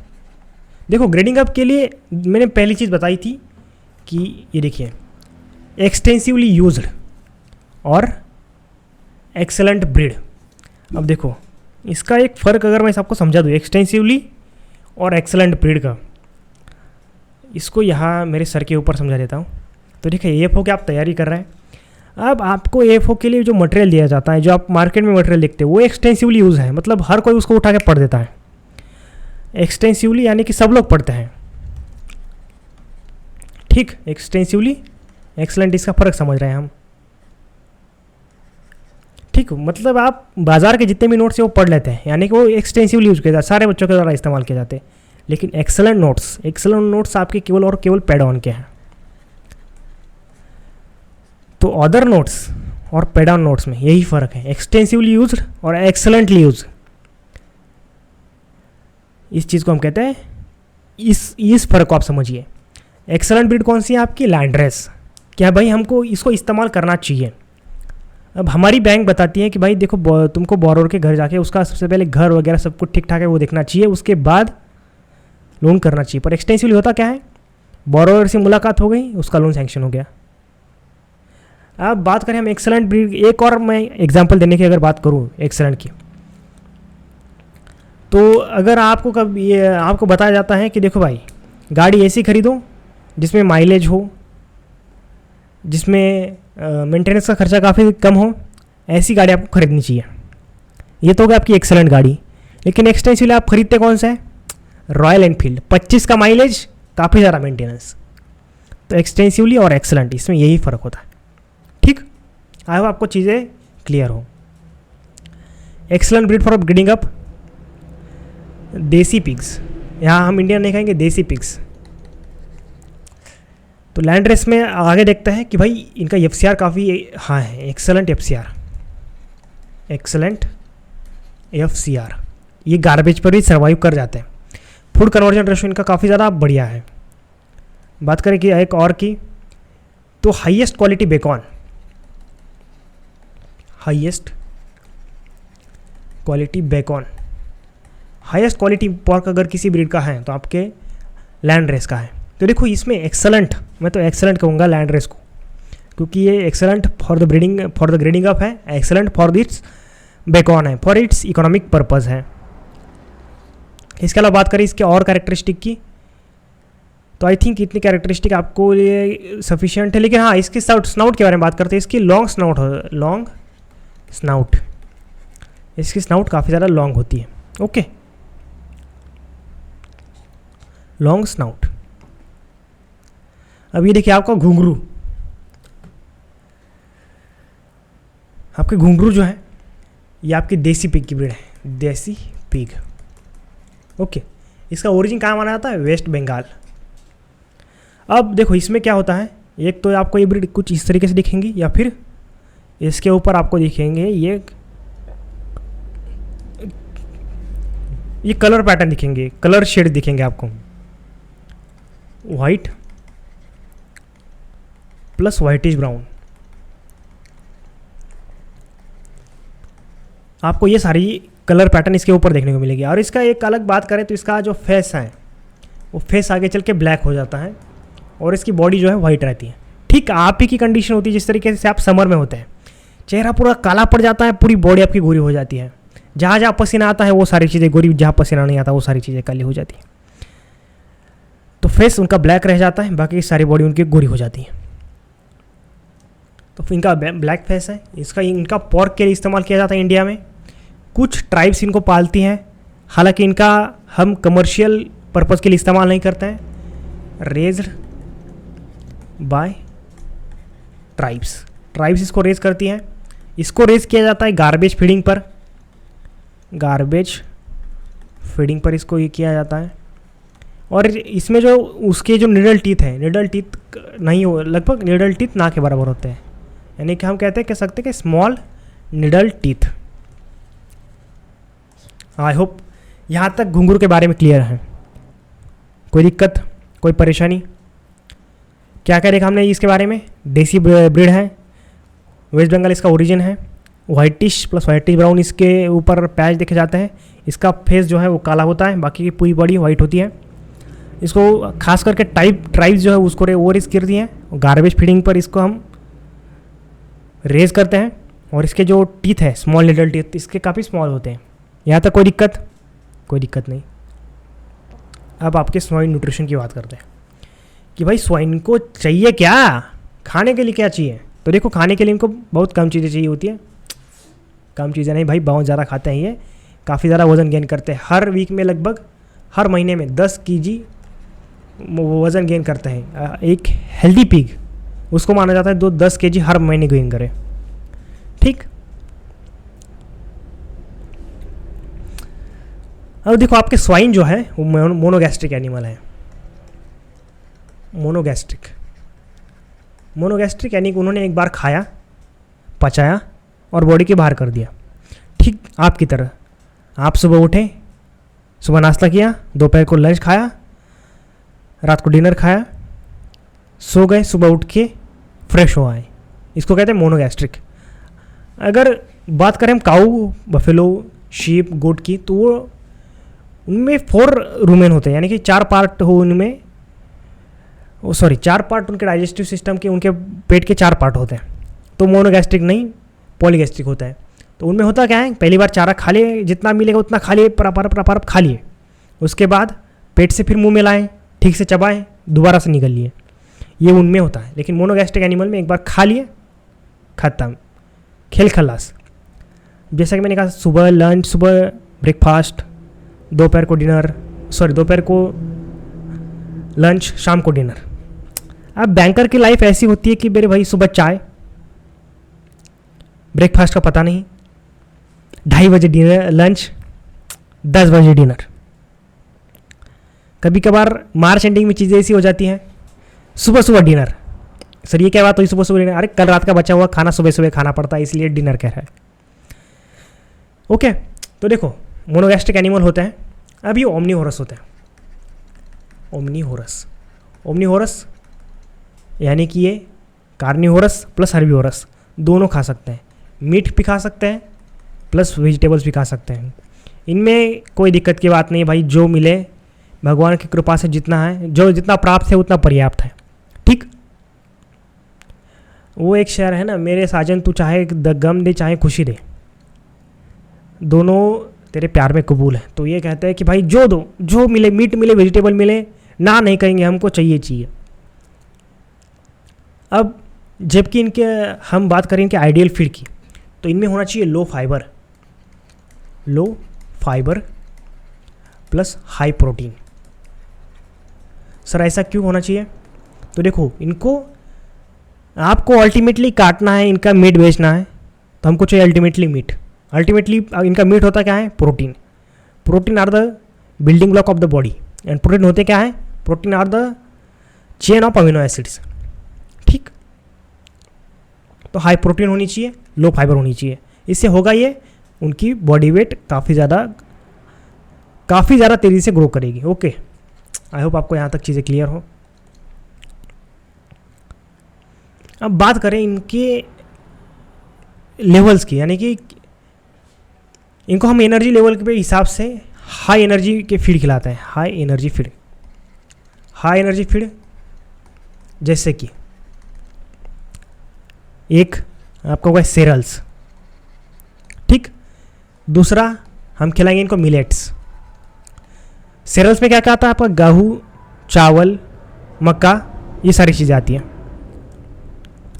देखो, ग्रेडिंग अप के लिए मैंने पहली चीज़ बताई थी कि ये देखिए एक्सटेंसिवली यूज्ड और एक्सेलेंट ब्रीड। अब देखो इसका एक फ़र्क अगर मैं आपको समझा दूँ, एक्सटेंसिवली और एक्सेलेंट ब्रीड का, इसको यहाँ मेरे सर के ऊपर समझा देता हूँ। तो देखिए AFO की आप तैयारी कर रहे हैं, अब आपको AFO के लिए जो मटेरियल दिया जाता है, जो आप मार्केट में मटेरियल देखते हैं, वो एक्सटेंसिवली यूज़ है, मतलब हर कोई उसको उठा के पढ़ देता है। एक्सटेंसिवली यानी कि सब लोग पढ़ते हैं। ठीक, एक्सटेंसिवली एक्सेलेंट, इसका फ़र्क समझ रहे हैं हम। ठीक, मतलब आप बाजार के जितने भी नोट्स हैं वो पढ़ लेते हैं, यानी कि वो एक्सटेंसिवली यूज किया जाता है, सारे बच्चों के द्वारा इस्तेमाल किए जाते हैं। लेकिन एक्सेलेंट नोट्स आपके केवल और केवल पैड ऑन के हैं। तो अदर नोट्स और पैड ऑन नोट्स में यही फ़र्क है, एक्सटेंसिवली यूज्ड और एक्सेलेंटली यूज। इस चीज़ को हम कहते हैं, इस फ़र्क को आप समझिए। एक्सेलेंट ब्रीड कौन सी है आपकी, लैंड रेस। क्या भाई हमको इसको इस्तेमाल करना चाहिए। अब हमारी बैंक बताती है कि भाई देखो तुमको बोरोर के घर जाके उसका सबसे पहले घर वगैरह सब कुछ ठीक ठाक है वो देखना चाहिए, उसके बाद लोन करना चाहिए, पर एक्सटेंसिवली होता क्या है, बोरोवर से मुलाकात हो गई, उसका लोन सैंक्शन हो गया। अब बात करें हम एक्सेलेंट ब्रीड, एक और मैं एग्जांपल देने की अगर बात करूं एक्सेलेंट की, तो अगर आपको कब ये आपको बताया जाता है कि देखो भाई गाड़ी ऐसी खरीदो जिसमें माइलेज हो, जिसमें मेंटेनेंस का खर्चा काफ़ी कम हो, ऐसी गाड़ी आपको खरीदनी चाहिए। ये तो होगा आपकी एक्सेलेंट गाड़ी। लेकिन एक्सटेंसिवली आप खरीदते कौन सा है, रॉयल एनफील्ड, 25 का माइलेज, काफ़ी ज़्यादा मेंटेनेंस। तो एक्सटेंसिवली और एक्सेलेंट इसमें यही फ़र्क होता है। ठीक, आई होप आपको चीज़ें क्लियर हो। Excellent breed for breeding up देसी पिग्स, यहाँ हम इंडियन नहीं कहेंगे, देसी पिग्स। तो लैंड रेस में आगे देखते हैं कि भाई इनका एफसीआर काफ़ी हाँ है, एक्सेलेंट एफसीआर, एक्सेलेंट एफसीआर, ये गार्बेज पर भी सर्वाइव कर जाते हैं। फूड कन्वर्जन रेशो इनका काफ़ी ज़्यादा बढ़िया है। बात करें कि एक और की, तो highest quality Bacon, highest quality Bacon, highest quality pork अगर किसी ब्रीड का है तो आपके लैंड रेस का है। तो देखो इसमें एक्सेलेंट, मैं तो एक्सेलेंट कहूँगा लैंड रेस को, क्योंकि ये excellent for the breeding, for the grading up है, एक्सेलेंट फॉर दिट्स बेकॉन है, फॉर इट्स इकोनॉमिक पर्पज़ है। इसके अलावा बात करें इसके और कैरेक्टरिस्टिक की, तो आई थिंक इतनी कैरेक्टरिस्टिक आपको ये सफिशिएंट है। लेकिन हाँ, इसके स्नाउट के बारे में बात करते हैं। इसकी लॉन्ग स्नाउट, लॉन्ग स्नाउट, इसकी स्नाउट काफ़ी ज़्यादा लॉन्ग होती है। Okay, long snout. अब ये देखिए आपका घुंघरू, आपके घुंघरू जो है ये आपकी देसी पिग की ब्रीड है, देसी पिग। ओके, इसका ओरिजिन कहाँ माना जाता है, वेस्ट बंगाल। अब देखो इसमें क्या होता है, एक तो आपको ये ब्रीड कुछ इस तरीके से दिखेंगी, या फिर इसके ऊपर आपको दिखेंगे ये कलर पैटर्न दिखेंगे, कलर शेड दिखेंगे आपको, वाइट प्लस वाइटिश ब्राउन। आपको ये सारी कलर पैटर्न इसके ऊपर देखने को मिलेगी। और इसका एक अलग बात करें तो इसका जो फेस है वो फेस आगे चल के ब्लैक हो जाता है, और इसकी बॉडी जो है वाइट रहती है। ठीक आप ही की कंडीशन होती है, जिस तरीके से आप समर में होते हैं, चेहरा पूरा काला पड़ जाता है, पूरी बॉडी आपकी गोरी हो जाती है। जहाँ जहाँ पसीना आता है वो सारी चीज़ें गोरी, जहाँ पसीना नहीं आता वो सारी चीज़ें काली हो जाती है। तो फेस उनका ब्लैक रह जाता है, बाकी सारी बॉडी उनकी गोरी हो जाती है। तो इनका ब्लैक फेस है। इनका पॉर्क के लिए इस्तेमाल किया जाता है इंडिया में। कुछ ट्राइब्स इनको पालती हैं, हालांकि इनका हम कमर्शियल पर्पज़ के लिए इस्तेमाल नहीं करते हैं। रेज्ड बाय ट्राइब्स इसको रेज करती हैं। इसको रेज किया जाता है गार्बेज फीडिंग पर, इसको ये किया जाता है। और इसमें जो उसके जो निडल टीथ है, निडल टीथ नहीं हो, लगभग निडल टीथ ना के बराबर होते हैं, यानी कि हम कह सकते हैं कि small needle teeth. I hope यहाँ तक घुंघरू के बारे में क्लियर है। कोई दिक्कत, कोई परेशानी? क्या क्या देखा हमने इसके बारे में? देसी ब्रीड है, वेस्ट बंगाल इसका ओरिजिन है, वाइटिश प्लस वाइटिश ब्राउन इसके ऊपर पैच देखे जाते हैं। इसका फेस जो है वो काला होता है, बाकी की पूरी बॉडी वाइट होती है। इसको खास करके ट्राइब्स जो है उसको वो रेस करती हैं। गार्बेज फीडिंग पर इसको हम रेज करते हैं। और इसके जो टीथ है, स्मॉल लिटल टीथ, इसके काफ़ी स्मॉल होते हैं। यहाँ तक कोई दिक्कत नहीं। अब आपके स्वाइन न्यूट्रिशन की बात करते हैं कि भाई स्वाइन को चाहिए क्या, खाने के लिए क्या चाहिए। तो देखो खाने के लिए इनको बहुत कम चीज़ें चाहिए होती हैं। कम चीज़ें नहीं भाई, बहुत ज़्यादा खाते हैं ये, काफ़ी ज़्यादा वज़न गेन करते हैं। हर वीक में लगभग हर महीने में 10 kg वज़न गेन करते हैं। एक हेल्दी पिग उसको माना जाता है 10 kg हर महीने गेन करे। ठीक, अब देखो आपके स्वाइन जो है वो मोनोगैस्ट्रिक एनिमल है। मोनोगैस्ट्रिक यानी कि उन्होंने एक बार खाया, पचाया और बॉडी के बाहर कर दिया। ठीक आपकी तरह, आप सुबह उठे, सुबह नाश्ता किया, दोपहर को लंच खाया, रात को डिनर खाया, सो गए, सुबह उठ के फ्रेश हो आए, इसको कहते हैं मोनोगैस्ट्रिक। अगर बात करें हम काऊ, बफेलो, शीप, गोट की, तो वो उनमें 4 रूमेन होते हैं, यानी कि 4 पार्ट हो उनमें, सॉरी 4 पार्ट उनके डाइजेस्टिव सिस्टम के, उनके पेट के 4 पार्ट होते हैं। तो मोनोगैस्ट्रिक नहीं, पॉलीगैस्ट्रिक होता है। तो उनमें होता क्या है, पहली बार चारा खा लिए, जितना मिलेगा उतना खा लिए, पर खा लिए, उसके बाद पेट से फिर मुंह में लाएं, ठीक से चबाएं, दोबारा से निकल लिए, ये उनमें होता है। लेकिन मोनोगैस्ट्रिक एनिमल में एक बार खा लिए, खत्म, खेल खल्लास। जैसा कि मैंने कहा, सुबह लंच, सुबह ब्रेकफास्ट, दोपहर को डिनर, सॉरी दोपहर को लंच, शाम को डिनर। अब बैंकर की लाइफ ऐसी होती है कि मेरे भाई सुबह चाय, ब्रेकफास्ट का पता नहीं, 2:30 बजे डिनर लंच, 10 बजे डिनर। कभी कभार मार्च एंडिंग में चीज़ें ऐसी हो जाती हैं, सुबह सुबह डिनर। सर ये क्या बात हुई सुबह सुबह डिनर? अरे कल रात का बचा हुआ खाना सुबह सुबह खाना पड़ता है, इसलिए डिनर कह रहा है। ओके, तो देखो मोनोगैस्ट्रिक एनिमल होते हैं। अब ये ओमनीहोरस होते हैं। ओमनीहोरस यानी कि ये कार्निहोरस प्लस हर्बीहोरस दोनों खा सकते हैं। मीट भी खा सकते हैं प्लस वेजिटेबल्स भी खा सकते हैं। इनमें कोई दिक्कत की बात नहीं भाई, जो मिले भगवान की कृपा से, जितना है, जो जितना प्राप्त है उतना पर्याप्त है। ठीक, वो एक शेर है ना, मेरे साजन तू चाहे गम दे चाहे खुशी दे, दोनों तेरे प्यार में कबूल है। तो ये कहते हैं कि भाई जो दो, जो मिले, मीट मिले, वेजिटेबल मिले, ना नहीं कहेंगे, हमको चाहिए। अब जबकि इनके हम बात करें इनके आइडियल फीड की, तो इनमें होना चाहिए low fibre plus high protein. Sir ऐसा क्यों होना चाहिए? तो देखो, इनको आपको अल्टीमेटली काटना है, इनका मीट बेचना है, तो हमको चाहिए अल्टीमेटली मीट। अल्टीमेटली इनका मीट होता क्या है? Protein are the building block of the body, and protein होते क्या है? Protein are the chain of amino acids. ठीक, तो हाई प्रोटीन होनी चाहिए, लो फाइबर होनी चाहिए। इससे होगा ये, उनकी बॉडी वेट काफ़ी ज़्यादा तेज़ी से ग्रो करेगी। ओके, आई होप आपको यहाँ तक चीज़ें क्लियर हो। अब बात करें इनके लेवल्स की, यानी कि इनको हम एनर्जी लेवल के हिसाब से हाई एनर्जी के फीड खिलाते हैं। हाई एनर्जी फीड जैसे कि एक आपका होगा सेरल्स। ठीक, दूसरा हम खिलाएंगे इनको मिलेट्स। सेरल्स में क्या क्या आता है आपका? गेहूँ, चावल, मक्का, ये सारी चीज़ें आती हैं।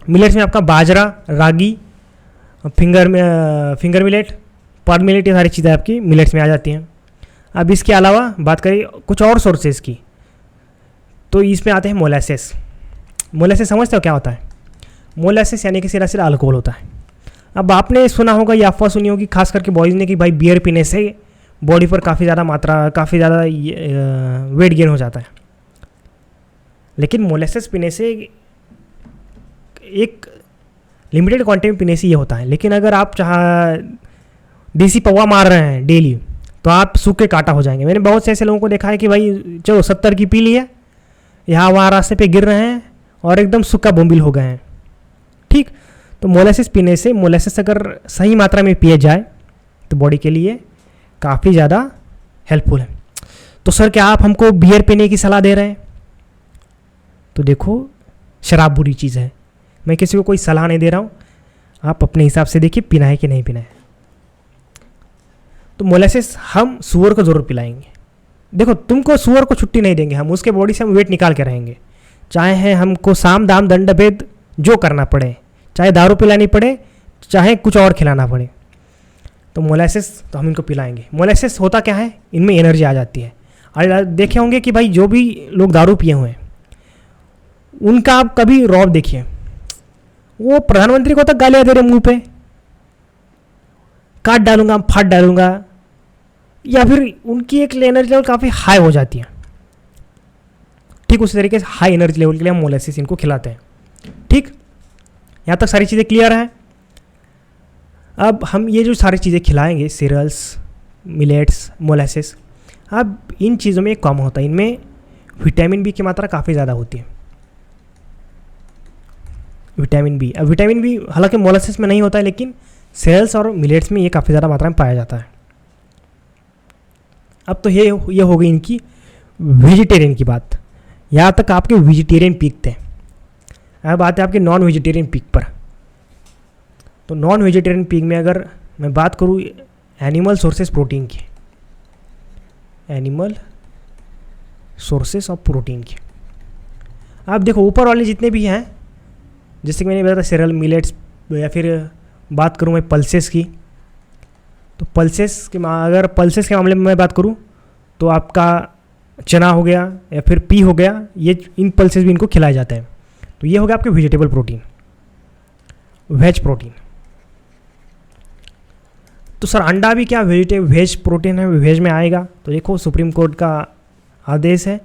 मिलेट्स में आपका बाजरा, रागी, फिंगर मिलेट, पॉड मिलेट, ये सारी चीज़ें आपकी मिलेट्स में आ जाती हैं। अब इसके अलावा बात करें कुछ और सोर्सेज की, तो इसमें आते हैं मोलासेस। मोलासेस समझते हो क्या होता है? मोलासेस यानी कि सिर्फ अल्कोहल होता है। अब आपने सुना होगा या अफवाह सुनी होगी खास करके बॉयज़ ने कि भाई बियर पीने से बॉडी पर काफ़ी ज़्यादा वेट गेन हो जाता है। लेकिन मोलासेस पीने से एक लिमिटेड क्वांटिटी में पीने से ये होता है। लेकिन अगर आप देसी पौवा मार रहे हैं डेली, तो आप सूखे काटा हो जाएंगे। मैंने बहुत से ऐसे लोगों को देखा है कि भाई चलो 70 की पी ली है, यहाँ वहाँ रास्ते पे गिर रहे हैं और एकदम सूखा बोम्बिल हो गए हैं। ठीक, तो मोलासेस पीने से, मोलासेस अगर सही मात्रा में पिया जाए तो बॉडी के लिए काफ़ी ज़्यादा हेल्पफुल है। तो सर क्या आप हमको बियर पीने की सलाह दे रहे हैं? तो देखो, शराब बुरी चीज़ है, मैं किसी को कोई सलाह नहीं दे रहा हूँ, आप अपने हिसाब से देखिए पीना है कि नहीं पीना है। तो मोलासेस हम सूअर को ज़रूर पिलाएंगे। देखो, तुमको सूअर को छुट्टी नहीं देंगे हम, उसके बॉडी से हम वेट निकाल के रहेंगे, चाहे हमको साम दाम दंड भेद जो करना पड़े, चाहे दारू पिलानी पड़े, चाहे कुछ और खिलाना पड़े, तो मोलासेस तो हम इनको पिलाएंगे। मोलासेस होता क्या है? इनमें एनर्जी आ जाती है। और देखे होंगे कि भाई जो भी लोग दारू पिए हुए हैं, उनका आप कभी रौब देखिए, वो प्रधानमंत्री को तक गालियाँ दे रहे मुंह पे, काट डालूंगा, फाड़ डालूंगा, या फिर उनकी एक एनर्जी लेवल काफ़ी हाई हो जाती है। ठीक उसी तरीके से हाई एनर्जी लेवल के लिए हम मोलासेस इनको खिलाते हैं। ठीक, यहाँ तक सारी चीज़ें क्लियर हैं। अब हम ये जो सारी चीज़ें खिलाएंगे, सीरियल्स, मिलेट्स, मोलासेस, अब इन चीज़ों में एक कम होता है, इनमें विटामिन बी की मात्रा काफ़ी ज़्यादा होती है। विटामिन बी, अब विटामिन बी हालांकि मोलासेस में नहीं होता है, लेकिन सीरियल्स और मिलेट्स में ये काफ़ी ज़्यादा मात्रा में पाया जाता है। अब तो ये हो गई इनकी वेजिटेरियन की बात। यहाँ तक आपके वेजिटेरियन पीक थे। अब बात है आपके नॉन वेजिटेरियन पीक पर। तो नॉन वेजिटेरियन पीक में अगर मैं बात करूँ एनिमल सोर्सेस प्रोटीन की, एनिमल सोर्सेस ऑफ प्रोटीन की, आप देखो ऊपर वाले जितने भी हैं, जैसे कि मैंने बताया सेरल मिलेट्स, या फिर बात करूँ मैं पल्सेस की, तो पल्सेस के अगर पल्सेस के मामले में मैं बात करूँ तो आपका चना हो गया या फिर पी हो गया, ये इन पल्सेस भी इनको खिलाया जाता है। तो ये हो गया आपके वेजिटेबल प्रोटीन, वेज प्रोटीन। तो सर अंडा भी क्या वेज प्रोटीन है, वेज में आएगा? तो देखो सुप्रीम कोर्ट का आदेश है,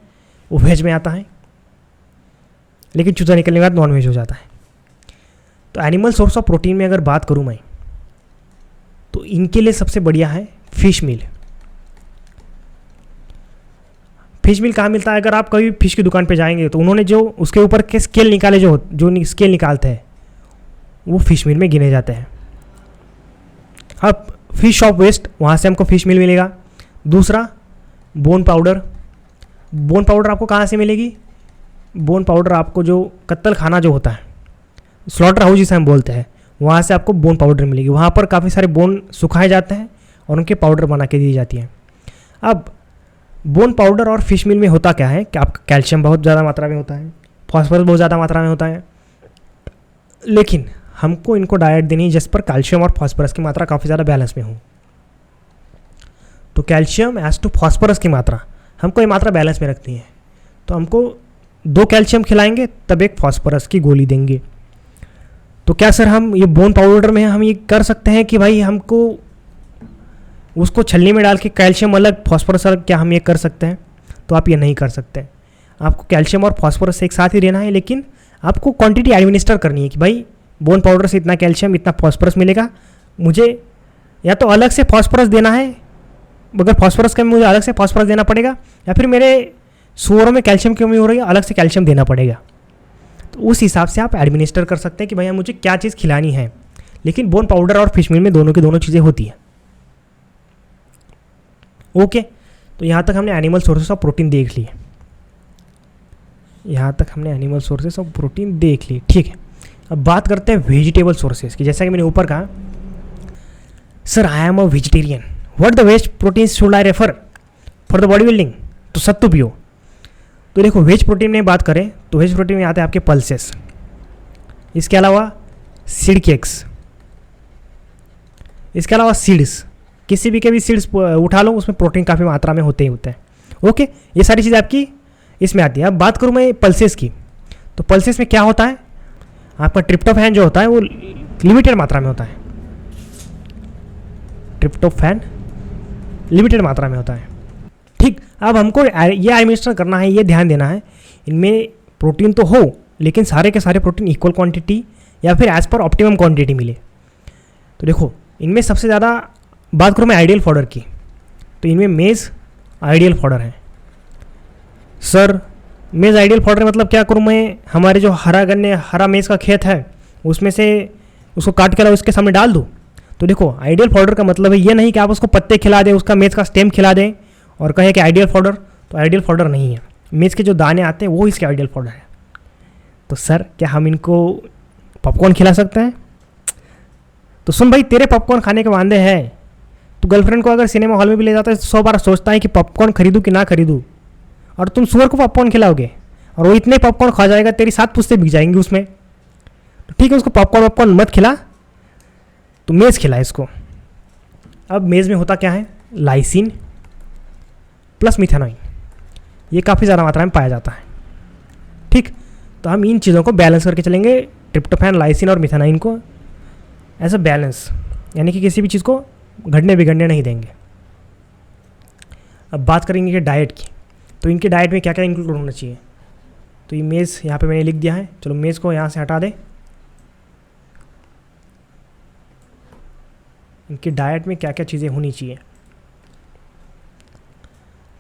वो वेज में आता है, लेकिन चूजा निकलने के बाद नॉन वेज हो जाता है। तो एनिमल सोर्स ऑफ प्रोटीन में अगर बात करूं मैं, तो इनके लिए सबसे बढ़िया है फिश मील। फिश मील कहाँ मिलता है? अगर आप कभी फिश की दुकान पे जाएंगे तो उन्होंने जो उसके ऊपर के स्केल निकाले, जो स्केल निकालते हैं वो फिश मील में गिने जाते हैं। अब फिश शॉप वेस्ट, वहाँ से हमको फिश मील मिलेगा। दूसरा बोन पाउडर। बोन पाउडर आपको कहाँ से मिलेगी? बोन पाउडर आपको जो कत्तल खाना जो होता है, स्लॉटर हाउस जिसे हम बोलते हैं, वहाँ से आपको बोन पाउडर मिलेगी। वहाँ पर काफ़ी सारे बोन सुखाए जाते हैं और उनके पाउडर बना के दी जाती है। अब बोन पाउडर और फिश मील में होता क्या है कि आपका कैल्शियम बहुत ज़्यादा मात्रा में होता है, फॉस्फोरस बहुत ज़्यादा मात्रा में होता है, लेकिन हमको इनको डाइट देनी है जिस पर कैल्शियम और फॉस्फोरस की मात्रा काफ़ी ज़्यादा बैलेंस में हो। तो कैल्शियम एज टू फॉस्फोरस की मात्रा हमको ये मात्रा बैलेंस में रखती है। तो हमको 2 कैल्शियम खिलाएंगे तब 1 फॉस्फोरस की गोली देंगे। तो क्या सर हम ये बोन पाउडर में हम ये कर सकते हैं कि भाई हमको उसको छलनी में डाल के कैल्शियम अलग फॉस्फोरस अलग, क्या हम ये कर सकते हैं? तो आप ये नहीं कर सकते। आपको कैल्शियम और फॉस्फोरस एक साथ ही देना है, लेकिन आपको क्वांटिटी एडमिनिस्टर करनी है कि भाई बोन पाउडर से इतना कैल्शियम इतना फॉस्फोरस मिलेगा, मुझे या तो अलग से फॉस्फोरस देना है, अगर फॉस्फोरस कमी मुझे अलग से फॉस्फोरस देना पड़ेगा, या फिर मेरे सुअरों में कैल्शियम की कमी हो रही है अलग से कैल्शियम देना पड़ेगा। तो उस हिसाब से आप एडमिनिस्टर कर सकते हैं कि भैया मुझे क्या चीज़ खिलानी है। लेकिन बोन पाउडर और फिश मील में दोनों की दोनों चीज़ें होती हैं। ओके, तो यहाँ तक हमने एनिमल सोर्सेस ऑफ प्रोटीन देख लिए। यहाँ तक हमने एनिमल सोर्सेस ऑफ प्रोटीन देख ली, ठीक है। अब बात करते हैं वेजिटेबल सोर्सेज की। जैसा कि मैंने ऊपर कहा, sir I am a vegetarian, what the ways protein should I refer for the body building? तो सत्तू पियो। तो देखो वेज प्रोटीन में बात करें तो वेज प्रोटीन में आते हैं आपके पल्सेस, इसके अलावा सीड केक्स, इसके अलावा सीड्स, किसी भी के भी सीड्स उठा लो, उसमें प्रोटीन काफ़ी मात्रा में होते ही होते हैं। ओके, ये सारी चीज़ें आपकी इसमें आती है। अब बात करूँ मैं पल्सेस की, तो पल्सेस में क्या होता है? आपका ट्रिप्टोफैन जो होता है वो लिमिटेड मात्रा में होता है। ट्रिप्टोफैन लिमिटेड मात्रा में होता है, ठीक। अब हमको ये एडमिनिस्टर करना है, ये ध्यान देना है इनमें प्रोटीन तो हो, लेकिन सारे के सारे प्रोटीन इक्वल क्वांटिटी या फिर एज पर ऑप्टिमम क्वांटिटी मिले। तो देखो इनमें सबसे ज़्यादा बात करूँ मैं आइडियल फॉडर की, तो इनमें मेज़ आइडियल फॉडर है। सर मेज़ आइडियल फॉडर मतलब क्या करूँ मैं? हमारे जो हरा मेज़ का खेत है उसमें से उसको काट के उसके सामने डाल दूँ? तो देखो आइडियल फॉडर का मतलब है ये नहीं कि आप उसको पत्ते खिला दें, उसका मेज़ का स्टेम खिला दें और कहें कि आइडियल फॉडर। तो आइडियल फॉडर नहीं है, मेज़ के जो दाने आते हैं वो इसके आइडियल फॉडर है। तो सर क्या हम इनको पॉपकॉर्न खिला सकते हैं? तो सुन भाई, तेरे पॉपकॉर्न खाने के वादे हैं, तो गर्लफ्रेंड को अगर सिनेमा हॉल में भी ले जाता है तो 100 बार सोचता है कि पॉपकॉर्न खरीदूँ कि ना खरीदूँ, और तुम सुअर को पॉपकॉर्न खिलाओगे और वो इतने पॉपकॉर्न खा जाएगा तेरी 7 पुश्ते बिक जाएंगी उसमें। तो ठीक है, उसको पॉपकॉर्न मत खिला, तो मेज़ खिला इसको। अब मेज़ में होता क्या है? लाइसिन प्लस मिथेनॉइन, ये काफ़ी ज़्यादा मात्रा में पाया जाता है, ठीक। तो हम इन चीज़ों को बैलेंस करके चलेंगे, ट्रिप्टोफैन, लाइसिन और मिथेनॉइन को एज अ बैलेंस, यानी कि किसी भी चीज़ को घटने बिगड़ने नहीं देंगे। अब बात करेंगे कि डाइट की, तो इनके डाइट में क्या क्या इंक्लूड होना चाहिए। तो ये मेज़ यहाँ पे मैंने लिख दिया है, चलो मेज़ को यहाँ से हटा दें। इनकी डाइट में क्या क्या चीज़ें होनी चाहिए,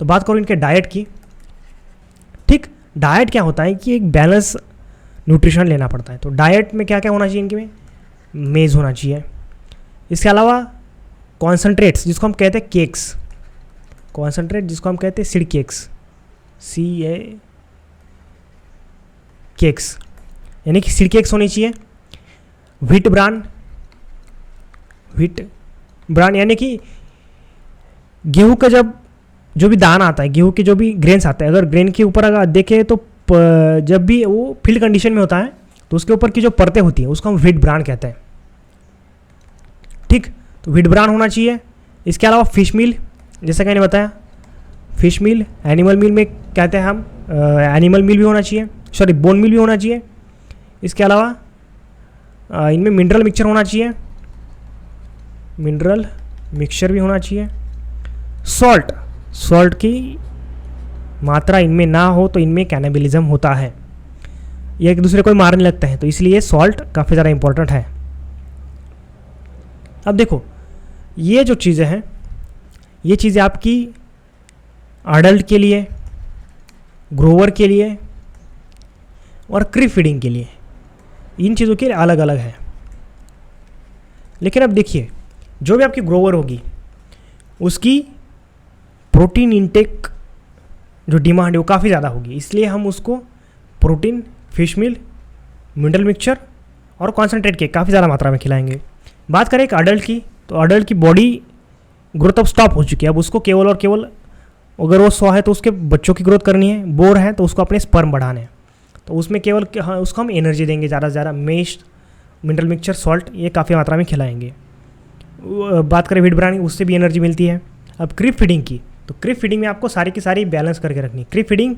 तो बात करो इनके डाइट की, ठीक। डाइट क्या होता है कि एक बैलेंस न्यूट्रिशन लेना पड़ता है। तो डाइट में क्या क्या होना चाहिए इनके में? मेज़ होना चाहिए, इसके अलावा कॉन्सनट्रेट्स जिसको हम कहते हैं केक्स, कॉन्सेंट्रेट जिसको हम कहते हैं सीड केक्स, केक्स, यानी कि सीड केक्स होनी चाहिए। व्हीट ब्रान यानी कि गेहूं का जो भी दाना आता है, गेहूं के जो भी ग्रेन्स आते हैं, अगर ग्रेन के ऊपर अगर देखें तो जब भी वो फील्ड कंडीशन में होता है तो उसके ऊपर की जो परतें होती हैं उसको हम व्हीट ब्रान कहते हैं। ठीक, तो व्हीट ब्रान होना चाहिए। इसके अलावा फिश मील, जैसा कि मैंने बताया, फिश मील, एनिमल मील में कहते हैं हम, एनिमल मील भी होना चाहिए, सॉरी बोन मील भी होना चाहिए। इसके अलावा इनमें मिनरल मिक्सचर होना चाहिए, मिनरल मिक्सचर भी होना चाहिए। सॉल्ट की मात्रा इनमें ना हो तो इनमें कैनिबलिज्म होता है, ये एक दूसरे को मारने लगते हैं, तो इसलिए सॉल्ट काफ़ी ज़्यादा इंपॉर्टेंट है। अब देखो ये जो चीज़ें हैं, ये चीज़ें आपकी अडल्ट के लिए, ग्रोवर के लिए और क्रिप फीडिंग के लिए, इन चीज़ों के लिए अलग अलग है। लेकिन अब देखिए, जो भी आपकी ग्रोवर होगी उसकी प्रोटीन इंटेक जो डिमांड है वो काफ़ी ज़्यादा होगी, इसलिए हम उसको प्रोटीन, फिश मील, मिनरल मिक्सचर और कॉन्सेंट्रेट केक काफ़ी ज़्यादा मात्रा में खिलाएंगे। बात करें एक अडल्ट की, तो अडल्ट की बॉडी ग्रोथ अब स्टॉप हो चुकी है, अब उसको केवल और केवल, अगर वो 100 है तो उसके बच्चों की ग्रोथ करनी है, बोर है तो उसको अपने स्पर्म बढ़ाने हैं, तो उसमें केवल उसको हम एनर्जी देंगे ज़्यादा से ज़्यादा, मेश, मिनरल मिक्सचर, सॉल्ट, ये काफ़ी मात्रा में खिलाएंगे। बात करें व्हीट ब्रान, उससे भी एनर्जी मिलती है। अब क्रिप फीडिंग की, तो क्रिप फीडिंग में आपको सारी की सारी बैलेंस करके रखनी। Creep feeding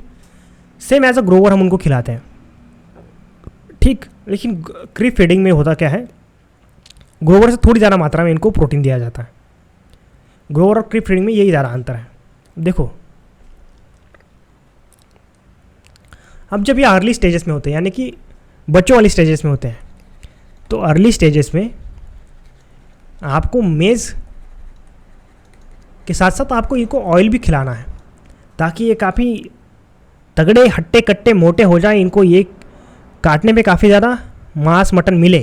same as a grower हम उनको खिलाते हैं, ठीक, लेकिन क्रिप फीडिंग में होता क्या है, ग्रोवर से थोड़ी ज़्यादा मात्रा में इनको प्रोटीन दिया जाता है। ग्रोवर और क्रिप फीडिंग में यही ज़्यादा अंतर है। देखो अब जब ये अर्ली स्टेजेस में होते हैं, यानी कि बच्चों वाली स्टेजेस में होते हैं, तो अर्ली स्टेजेस में आपको मेज़ के साथ साथ आपको इनको ऑयल भी खिलाना है, ताकि ये काफ़ी तगड़े, हट्टे कट्टे, मोटे हो जाए, इनको ये काटने में काफ़ी ज़्यादा मांस मटन मिले,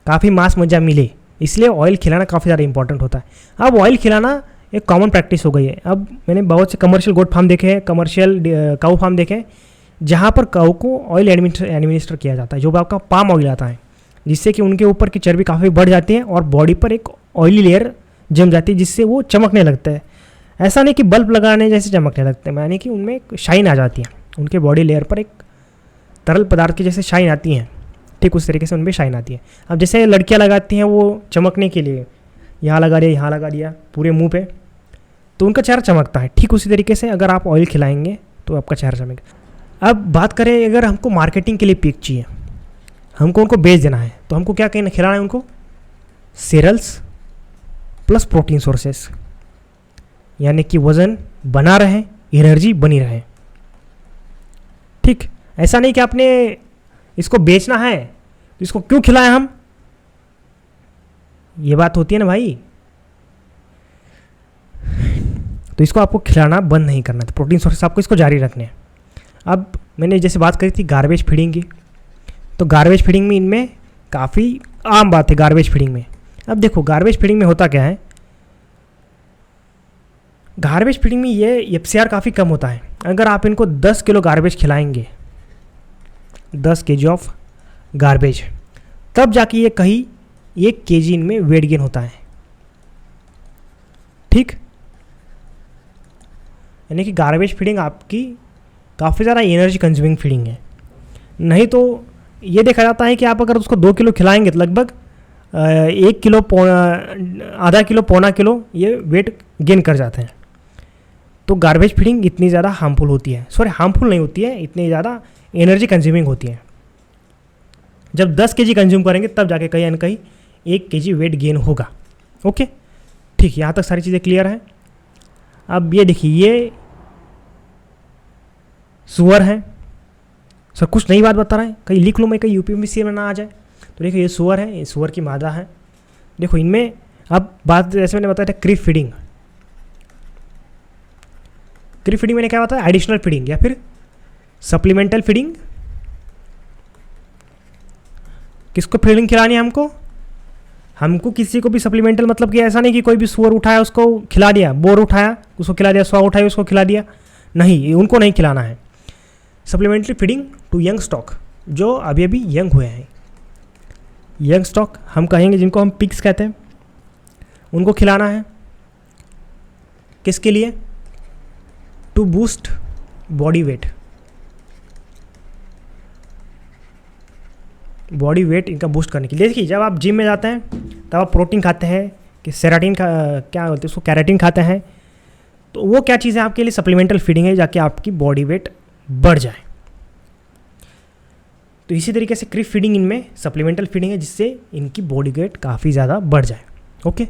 काफ़ी मांस मज्जा मिले, इसलिए ऑयल खिलाना काफ़ी ज़्यादा इंपॉर्टेंट होता है। अब ऑयल खिलाना एक कॉमन प्रैक्टिस हो गई है। अब मैंने बहुत से कमर्शियल गोट फार्म देखे हैं, कमर्शियल काऊ फार्म देखे हैं, जहाँ पर काऊ को ऑयल एडमिनिस्टर किया जाता है, जो आपका पाम ऑयल आता है, जिससे कि उनके ऊपर की चर्बी काफ़ी बढ़ जाती है और बॉडी पर एक ऑयली लेयर जम जाती है, जिससे वो चमकने लगता है। ऐसा नहीं कि बल्ब लगाने जैसे चमकने लगते हैं, यानी कि उनमें एक शाइन आ जाती है, उनके बॉडी लेयर पर एक तरल पदार्थ की जैसे शाइन आती हैं, ठीक उस तरीके से उनमें शाइन आती है। अब जैसे लड़कियां लगाती हैं वो चमकने के लिए, यहाँ लगा दिया, यहाँ लगा दिया, पूरे मुंह पे, तो उनका चेहरा चमकता है। ठीक उसी तरीके से अगर आप ऑयल खिलाएंगे तो आपका चेहरा चमकेगा। अब बात करें, अगर हमको मार्केटिंग के लिए पीक चाहिए, हमको उनको बेच देना है, तो हमको क्या कहना, खिलाना है उनको सीरियल्स प्लस प्रोटीन सोर्सेस, यानी कि वज़न बना रहे, एनर्जी बनी रहे। ठीक, ऐसा नहीं कि आपने इसको बेचना है तो इसको क्यों खिलाएं हम, ये बात होती है ना भाई। तो इसको आपको खिलाना बंद नहीं करना, तो प्रोटीन सोर्सेस आपको इसको जारी रखने हैं। अब मैंने जैसे बात करी थी गार्बेज फीडिंग की, तो गार्बेज फीडिंग में इनमें काफ़ी आम बात है गार्बेज फीडिंग में। अब देखो गार्बेज फीडिंग में होता क्या है, गार्बेज फीडिंग में ये एफसीआर काफ़ी कम होता है। अगर आप इनको 10 किलो गार्बेज खिलाएंगे, 10 केजी ऑफ गार्बेज, तब जाके ये कहीं 1 केजी इनमें वेट गेन होता है। ठीक, यानी कि गार्बेज फीडिंग आपकी काफ़ी ज़्यादा एनर्जी कंज्यूमिंग फीडिंग है। नहीं तो ये देखा जाता है कि आप अगर उसको 2 किलो खिलाएंगे तो लगभग 1 किलो, आधा किलो, पौना किलो ये वेट गेन कर जाते हैं। तो गार्बेज फीडिंग इतनी ज़्यादा हार्मफुल होती है, सॉरी हार्मफुल नहीं होती है, इतनी ज़्यादा एनर्जी कंज्यूमिंग होती है। जब 10 केजी कंज्यूम करेंगे तब जाके कहीं ना कहीं 1 केजी वेट गेन होगा। ओके, ठीक, यहाँ तक सारी चीज़ें क्लियर हैं। अब ये देखिए, ये सुअर है, सर कुछ नई बात बता रहे हैं, कहीं लिख लो, मैं कहीं यूपीएससी में ना आ जाए। तो देखिए ये सुअर है, ये सुअर की मादा है। देखो इनमें अब बात जैसे मैंने बताया था क्रिप फीडिंग, क्रिप फीडिंग मैंने क्या बताया, एडिशनल फीडिंग या फिर सप्लीमेंटल फीडिंग। किसको फीडिंग खिलानी है हमको, हमको किसी को भी सप्लीमेंटल मतलब कि ऐसा नहीं कि कोई भी सुअर उठाया उसको खिला दिया, बोर उठाया उसको खिला दिया, सुआ उठाया उसको खिला दिया, नहीं, उनको नहीं खिलाना है। Supplementary feeding to young stock, जो अभी अभी यंग हुए हैं, यंग स्टॉक हम कहेंगे जिनको हम पिग्स कहते हैं, उनको खिलाना है। किसके लिए? To boost body weight, body weight इनका बूस्ट करने के लिए। देखिए जब आप जिम में जाते हैं तब आप प्रोटीन खाते हैं कि सेराटिन का क्या बोलते हैं उसको, कैराटिन खाते हैं, तो वो क्या चीज़ है आपके लिए? सप्लीमेंटल फीडिंग है, जाके आपकी बॉडी वेट बढ़ जाए। तो इसी तरीके से क्रिप फीडिंग इनमें सप्लीमेंटल फीडिंग है, जिससे इनकी बॉडी वेट काफ़ी ज़्यादा बढ़ जाए। ओके,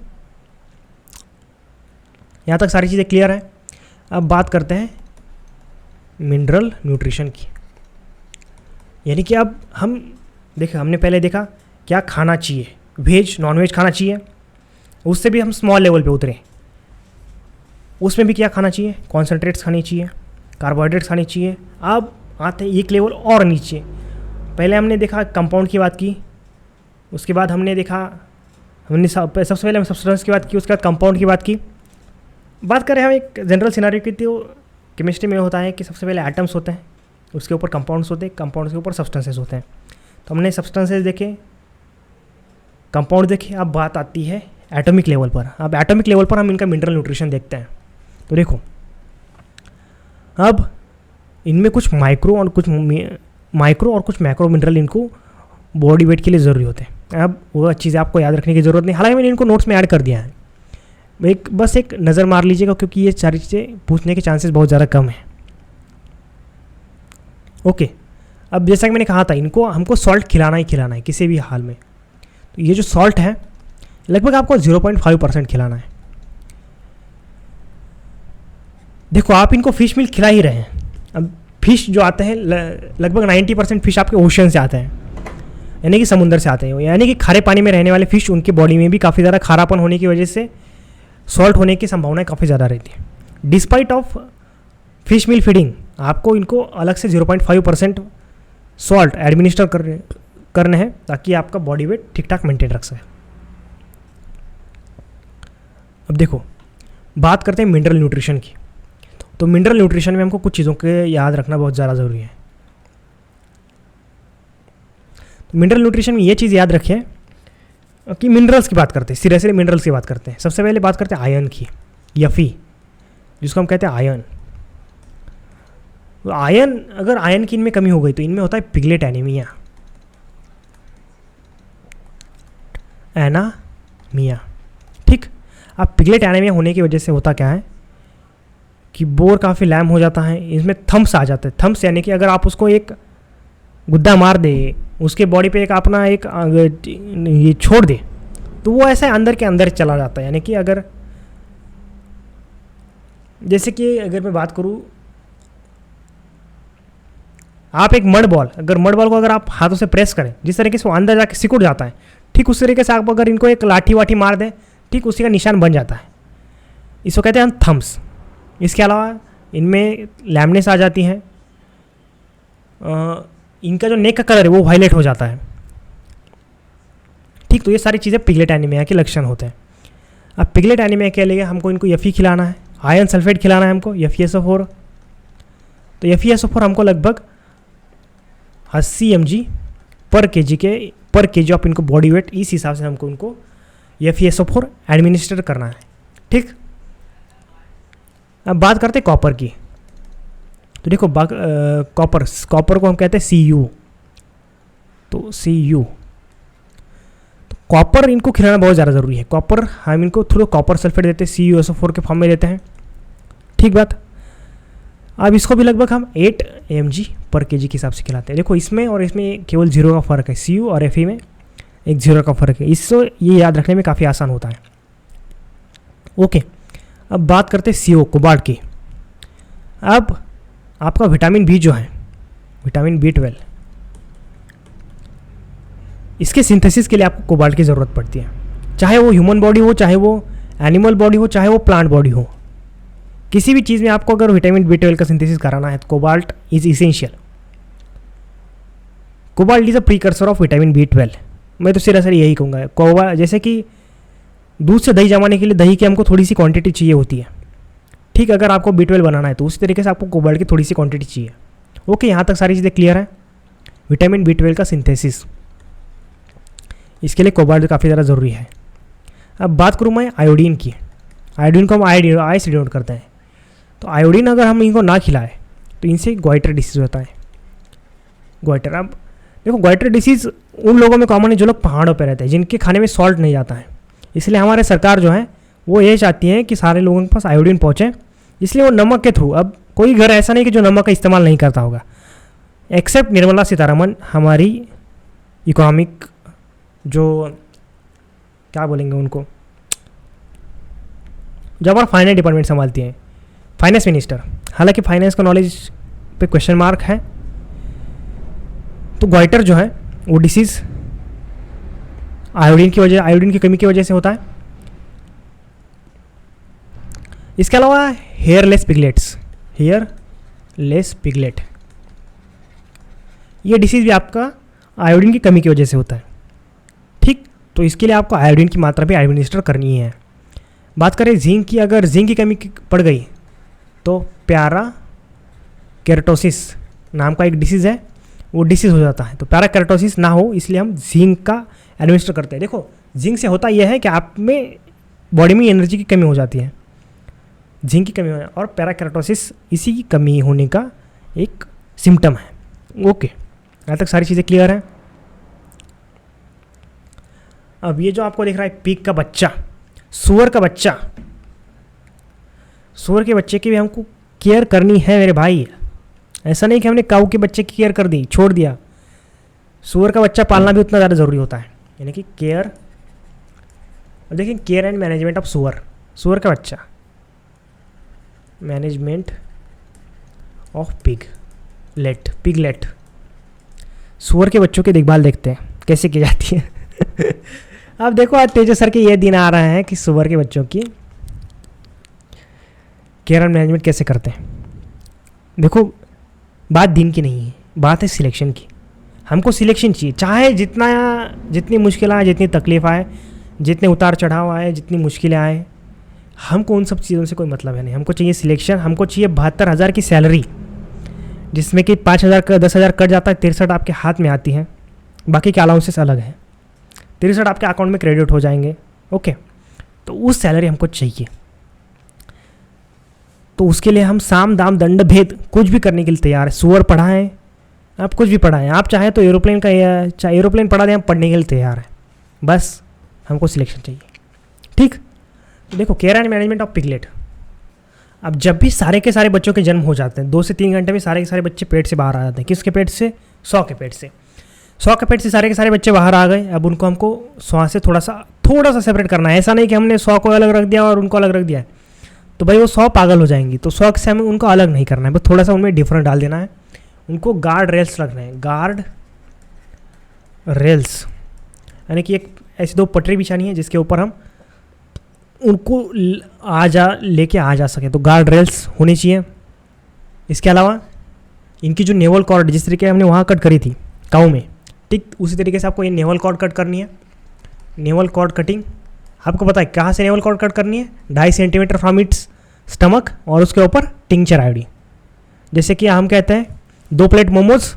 यहाँ तक सारी चीज़ें क्लियर है। अब बात करते हैं मिनरल न्यूट्रिशन की, यानी कि अब हम देखिए हमने पहले देखा क्या खाना चाहिए, वेज नॉन वेज खाना चाहिए, उससे भी हम स्मॉल लेवल पे उतरे, उसमें भी क्या खाना चाहिए? कॉन्सेंट्रेट्स खानी चाहिए, कार्बोहाइड्रेट्स खानी चाहिए। अब आते हैं एक लेवल और नीचे। पहले हमने देखा कंपाउंड की बात की, उसके बाद हमने देखा सबसे पहले हम सब्सटेंस की बात की, उसके बाद कंपाउंड की बात की। बात करें हम एक जनरल सिनारियो की, तो केमिस्ट्री में होता है कि सबसे पहले एटम्स होते हैं, उसके ऊपर कंपाउंड्स होते हैं, कंपाउंड्स के ऊपर सब्सटेंसेस होते हैं। तो हमने सब्सटेंसेस देखे, कंपाउंड देखे, अब बात आती है एटॉमिक लेवल पर। अब एटॉमिक लेवल पर हम इनका मिनरल न्यूट्रिशन देखते हैं। तो देखो अब इनमें कुछ माइक्रो और कुछ मैक्रो मिनरल इनको बॉडी वेट के लिए ज़रूरी होते हैं। अब वो चीज़ें आपको याद रखने की ज़रूरत नहीं, हालांकि मैंने इनको नोट्स में ऐड कर दिया है, बस एक नज़र मार लीजिएगा, क्योंकि ये सारी चीज़ें पूछने के चांसेस बहुत ज़्यादा कम हैं। ओके, अब जैसा कि मैंने कहा था, इनको हमको सॉल्ट खिलाना ही खिलाना है किसी भी हाल में। तो ये जो सॉल्ट है लगभग आपको 0.5% खिलाना है। देखो आप इनको फिश मिल खिला ही रहे हैं। अब फिश जो आते हैं लगभग 90% फिश आपके ओशन से आते हैं, यानी कि समुंदर से आते हैं, यानी कि खारे पानी में रहने वाले फिश, उनकी बॉडी में भी काफ़ी ज़्यादा खारापन होने की वजह से सॉल्ट होने की संभावनाएं काफ़ी ज़्यादा रहती है। Despite of fish mill feeding आपको इनको अलग से 0.5% सॉल्ट एडमिनिस्टर करने हैं, ताकि आपका बॉडी वेट ठीक ठाक मेंटेन रख सके। अब देखो बात करते हैं मिनरल न्यूट्रिशन की। तो मिनरल न्यूट्रिशन में हमको कुछ चीज़ों के याद रखना बहुत ज़्यादा ज़रूरी है। तो मिनरल न्यूट्रिशन में ये चीज़ याद रखें कि मिनरल्स की बात करते हैं, सीरियसली मिनरल्स की बात करते हैं। सबसे पहले बात करते हैं आयरन की, यफी, जिसको हम कहते हैं आयरन। तो आयरन, अगर आयरन की इनमें कमी हो गई तो इनमें होता है पिगलेट एनीमिया, ठीक। अब पिगलेट एनीमिया होने की वजह से होता क्या है कि बोर काफ़ी लैम हो जाता है, इसमें थम्स आ जाते हैं। थम्स यानी कि अगर आप उसको एक गुद्दा मार दे, उसके बॉडी पे एक अपना एक ये छोड़ दे, तो वो ऐसे अंदर के अंदर चला जाता है। यानी कि अगर जैसे कि अगर मैं बात करूँ, आप एक मड बॉल को अगर आप हाथों से प्रेस करें, जिस तरीके से वो अंदर जाके सिकुड़ जाता है, ठीक उस तरीके से आप अगर इनको एक लाठी वाठी मार दें, ठीक उसी का निशान बन जाता है। इसको कहते हैं हम थम्स। इसके अलावा इनमें लैमनेस आ जाती है, इनका जो नेक का कलर है वो वायलेट हो जाता है, ठीक। तो ये सारी चीज़ें पिगलेट एनीमिया के लक्षण होते हैं। अब पिगलेट एनीमिया के लिए हमको इनको यफी खिलाना है, आयरन सल्फेट खिलाना है हमको, FeSO4। तो FeSO4 हमको लगभग 80 mg पर केजी ऑफ इनको बॉडी वेट, इस हिसाब से हमको उनको FeSO4 एडमिनिस्टर करना है, ठीक। अब बात करते हैं कॉपर की। तो देखो कॉपर को हम कहते हैं Cu। तो Cu, तो कॉपर इनको खिलाना बहुत ज़्यादा ज़रूरी है। कॉपर हम इनको थोड़ा कॉपर सल्फेट देते हैं, CuSO4 के फॉर्म में देते हैं, ठीक बात। अब इसको भी लगभग हम 8 mg पर केजी के हिसाब से खिलाते हैं। देखो इसमें और इसमें केवल 0 का फ़र्क है, Cu और Fe में एक 0 का फ़र्क है, इससे ये याद रखने में काफ़ी आसान होता है। ओके, अब बात करते हैं CO कोबाल्ट की। अब आपका विटामिन बी जो है, विटामिन B12, इसके सिंथेसिस के लिए आपको कोबाल्ट की ज़रूरत पड़ती है, चाहे वो ह्यूमन बॉडी हो, चाहे वो एनिमल बॉडी हो, चाहे वो प्लांट बॉडी हो। किसी भी चीज़ में आपको अगर विटामिन B12 का सिंथेसिस कराना है तो cobalt is essential. Cobalt is a precursor of vitamin B12, मैं तो सिरा सर यही कहूँगा। कोबा जैसे कि दूध से दही जमाने के लिए दही की हमको थोड़ी सी क्वांटिटी चाहिए होती है, ठीक। अगर आपको B12 बनाना है तो उसी तरीके से आपको कोबाल्ट की थोड़ी सी क्वांटिटी चाहिए। ओके, यहाँ तक सारी चीज़ें क्लियर हैं। विटामिन B12 का सिंथेसिस, इसके लिए कोबाल्ट काफ़ी ज़्यादा ज़रूरी है। अब बात करूँ मैं आयोडीन की। आयोडीन को हम आई से डिनोट करते हैं। तो आयोडीन अगर हम इनको ना खिलाएं तो इनसे ग्वाइटर डिसीज़ होता है। ग्वाइटर, अब देखो ग्वाइटर डिसीज़ उन लोगों में कॉमन है जो लोग पहाड़ों पर रहते हैं, जिनके खाने में सॉल्ट नहीं जाता है। इसलिए हमारे सरकार जो है वो ये चाहती है कि सारे लोगों के पास आयोडीन पहुँचे, इसलिए वो नमक के थ्रू। अब कोई घर ऐसा नहीं कि जो नमक का इस्तेमाल नहीं करता होगा, एक्सेप्ट निर्मला सीतारमन, हमारी इकोनॉमिक जो क्या बोलेंगे उनको, जो हमारा फाइनेंस डिपार्टमेंट संभालती हैं, फाइनेंस मिनिस्टर। हालांकि फाइनेंस का नॉलेज पे क्वेश्चन मार्क है। तो ग्वाइटर जो है वो डिसीज़ आयोडीन की कमी की वजह से होता है। इसके अलावा हेयरलेस पिगलेट, ये डिसीज़ भी आपका आयोडीन की कमी की वजह से होता है, ठीक। तो इसके लिए आपको आयोडीन की मात्रा भी एडमिनिस्टर करनी है। बात करें जिंक की, अगर जिंक की कमी पड़ गई तो पैरा केराटोसिस नाम का एक डिसीज़ है, वो डिसीज़ हो जाता है। तो पैरा केराटोसिस ना हो इसलिए हम जिंक का एडमिनिस्टर करते हैं। देखो जिंक से होता यह है कि आप में बॉडी में एनर्जी की कमी हो जाती है, जिंक की कमी होने, और पैरा केराटोसिस इसी की कमी होने का एक सिम्टम है। ओके, यहाँ तक सारी चीज़ें क्लियर हैं। अब ये जो आपको दिख रहा है पिग का बच्चा, सूअर का बच्चा, सूअर के बच्चे की भी हमको केयर करनी है मेरे भाई। ऐसा नहीं कि हमने काऊ के बच्चे की केयर कर दी, छोड़ दिया। सूअर का बच्चा पालना भी उतना ज़्यादा ज़रूरी होता है, यानी कि केयर। देखिए केयर एंड मैनेजमेंट ऑफ सूअर का बच्चा, मैनेजमेंट ऑफ पिगलेट। सूअर के बच्चों की देखभाल देखते हैं कैसे की जाती है। अब देखो आज तेजस सर के ये दिन आ रहे हैं कि सूअर के बच्चों की केयर एंड मैनेजमेंट कैसे करते हैं। देखो बात दिन की नहीं है, बात है सिलेक्शन की। हमको सिलेक्शन चाहिए, चाहे जितनी मुश्किल आए, जितनी तकलीफ आए, जितने उतार चढ़ाव आए, जितनी मुश्किलें आए, हमको उन सब चीज़ों से कोई मतलब है नहीं। हमको चाहिए सिलेक्शन। हमको चाहिए 72,000 की सैलरी, जिसमें कि 5,000 का 10,000 कट जाता है, 63 आपके हाथ में आती है, बाकी के अलाउंसेस अलग हैं। 63 आपके अकाउंट में क्रेडिट हो जाएंगे। ओके, तो उस सैलरी हमको चाहिए। तो उसके लिए हम साम दाम दंड भेद कुछ भी करने के लिए तैयार है। सूअर पढ़ाएं, आप कुछ भी पढ़ाएं, आप चाहे तो एरोप्लेन पढ़ा दें, हम पढ़ने के लिए तैयार हैं। बस हमको सिलेक्शन चाहिए, ठीक। तो देखो care and management of piglet. अब जब भी सारे के सारे बच्चों के जन्म हो जाते हैं, 2 से 3 घंटे में सारे के सारे बच्चे पेट से बाहर आ जाते हैं। किसके पेट से? 100 के पेट से। 100 के पेट से सारे के सारे बच्चे बाहर आ गए। अब उनको हमको 100 से थोड़ा सा सेपरेट करना है। ऐसा नहीं कि हमने 100 को अलग रख दिया और उनको अलग रख दिया है, तो भाई वो 100 पागल हो जाएंगी। तो 100 से हमें उनको अलग नहीं करना है, बस थोड़ा सा उनमें डिफरेंट डाल देना है। उनको गार्ड रेल्स रखना है, गार्ड रेल्स, यानी कि एक ऐसी 2 पटरी बिछानी है जिसके ऊपर हम उनको लेके आ जा सकें। तो गार्ड रेल्स होनी चाहिए। इसके अलावा इनकी जो नेवल कॉर्ड, जिस तरीके हमने वहाँ कट करी थी काऊ में, ठीक उसी तरीके से आपको ये नेवल कॉर्ड कट करनी है। नेवल कॉर्ड कटिंग आपको पता है कहाँ से नेवल कॉर्ड कट करनी है? 2.5 सेंटीमीटर फ्रॉम इट्स स्टमक, और उसके ऊपर टिंचर आयोडीन। जैसे कि हम कहते हैं 2 प्लेट मोमोज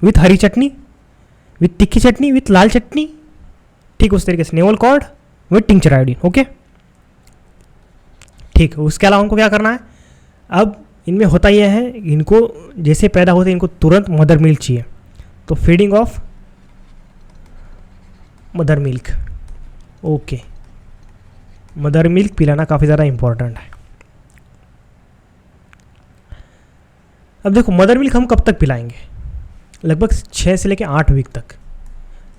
विथ हरी चटनी, विथ तिक्की चटनी, विथ लाल चटनी, ठीक उस तरीके से navel cord with tincture iodine. Okay, ठीक। उसके अलावा हमको क्या करना है? अब इनमें होता यह है, इनको जैसे पैदा होते हैं इनको तुरंत मदर मिल्क चाहिए। तो feeding of mother milk. Okay, mother milk पिलाना काफ़ी ज़्यादा इंपॉर्टेंट है। अब देखो मदर मिल्क हम कब तक पिलाएंगे? लगभग 6 से लेकर 8 वीक तक,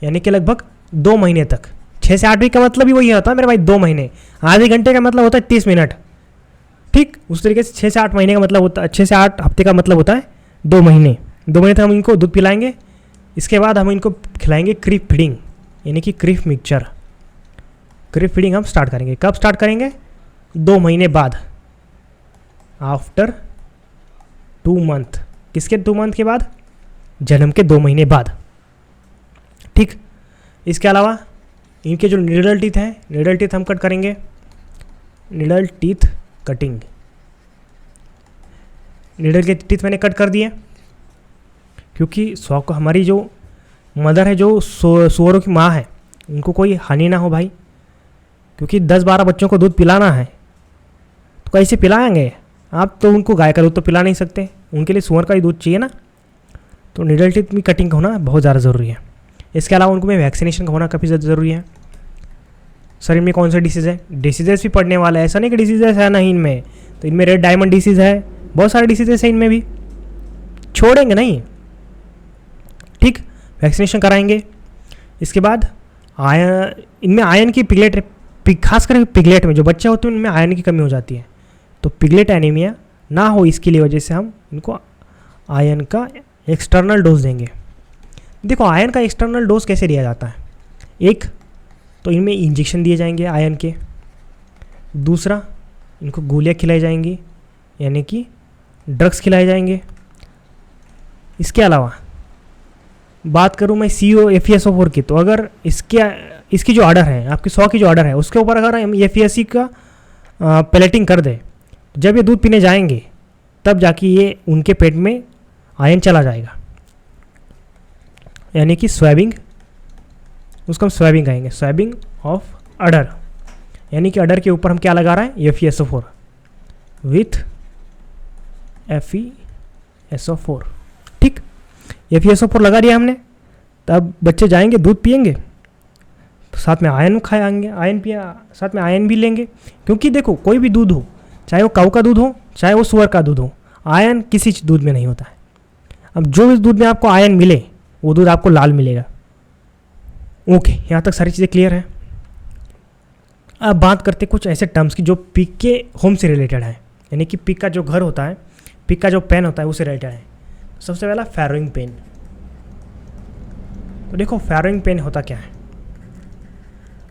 यानी कि लगभग 2 महीने तक। 6 से 8 वीक का मतलब ही वही होता है मेरे भाई, 2 महीने। आधे घंटे का मतलब होता है 30 मिनट, ठीक। उस तरीके से 6 से 8 महीने का मतलब होता है, 6 से 8 हफ्ते का मतलब होता है 2 महीने। 2 महीने तक हम इनको दूध पिलाएंगे। इसके बाद हम इनको खिलाएंगे क्रीप फीडिंग, यानी कि क्रीप मिक्सचर। क्रीप फीडिंग हम स्टार्ट करेंगे। कब स्टार्ट करेंगे? 2 महीने बाद, आफ्टर 2 मंथ। किसके 2 मंथ के बाद? जन्म के 2 महीने बाद, ठीक। इसके अलावा इनके जो निडल टीथ हैं, निडल टीथ हम कट करेंगे, निडल टीथ कटिंग। निडल के टीथ मैंने कट कर दिए, क्योंकि सौ को हमारी जो मदर है, जो सूअरों की माँ है, उनको कोई हानि ना हो भाई, क्योंकि 10-12 बच्चों को दूध पिलाना है तो कैसे पिलाएंगे आप? तो उनको गाय का दूध तो पिला नहीं सकते, उनके लिए सूअर का ही दूध चाहिए ना। तो निडल टीथ में कटिंग का होना बहुत ज़्यादा ज़रूरी है। इसके अलावा उनको में वैक्सीनेशन का होना काफ़ी ज़्यादा ज़रूरी है। शरीर में कौन सा डिसीज़ है, डिसीजेस भी पढ़ने वाला है, ऐसा नहीं कि डिसीजेस है नहीं इनमें, तो इनमें रेड डायमंड डिसीज़ है, बहुत सारे डिसीजेस है इनमें भी, छोड़ेंगे नहीं, ठीक। वैक्सीनेशन कराएंगे। इसके बाद आयरन, इनमें आयरन की पिगलेट, खास करके पिगलेट में जो बच्चे होते हैं उनमें आयरन की कमी हो जाती है, तो पिगलेट एनीमिया ना हो इसके लिए वजह से हम इनको आयरन का एक्सटर्नल डोज देंगे। देखो आयरन का एक्सटर्नल डोज कैसे दिया जाता है, एक तो इनमें इंजेक्शन दिए जाएंगे आयरन के, दूसरा इनको गोलियाँ खिलाई जाएंगी, यानी कि ड्रग्स खिलाए जाएंगे। इसके अलावा बात करूँ मैं COFESO4 की, तो अगर इसकी जो ऑर्डर है, आपकी 100 की जो ऑर्डर है, उसके ऊपर अगर हम FESC का पैलेटिंग कर दे, जब ये दूध पीने जाएंगे तब जाके ये उनके पेट में आयरन चला जाएगा, यानी कि स्वैबिंग, उसको हम स्वैबिंग कहेंगे, स्वैबिंग ऑफ अडर, यानी कि अडर के ऊपर हम क्या लगा रहे हैं, FeSO4 विथ FeSO4, ठीक। FeSO4 लगा दिया हमने, तब बच्चे जाएंगे दूध पियेंगे, साथ में आयरन खाएंगे, आयरन पिया, साथ में आयरन भी लेंगे, क्योंकि देखो कोई भी दूध हो, चाहे वो काऊ का दूध हो, चाहे वो सुअर का दूध हो, आयरन किसी दूध में नहीं होता है। अब जो इस दूध में आपको आयरन मिले वो दूध आपको लाल मिलेगा। ओके, यहाँ तक सारी चीज़ें क्लियर हैं। अब बात करते कुछ ऐसे टर्म्स की जो पिग के होम से रिलेटेड है, यानी कि पिग का जो घर होता है, पिग का जो पेन होता है उससे रिलेटेड है। सबसे पहला फैरोइंग पेन। तो देखो फैरोइंग पेन होता क्या है,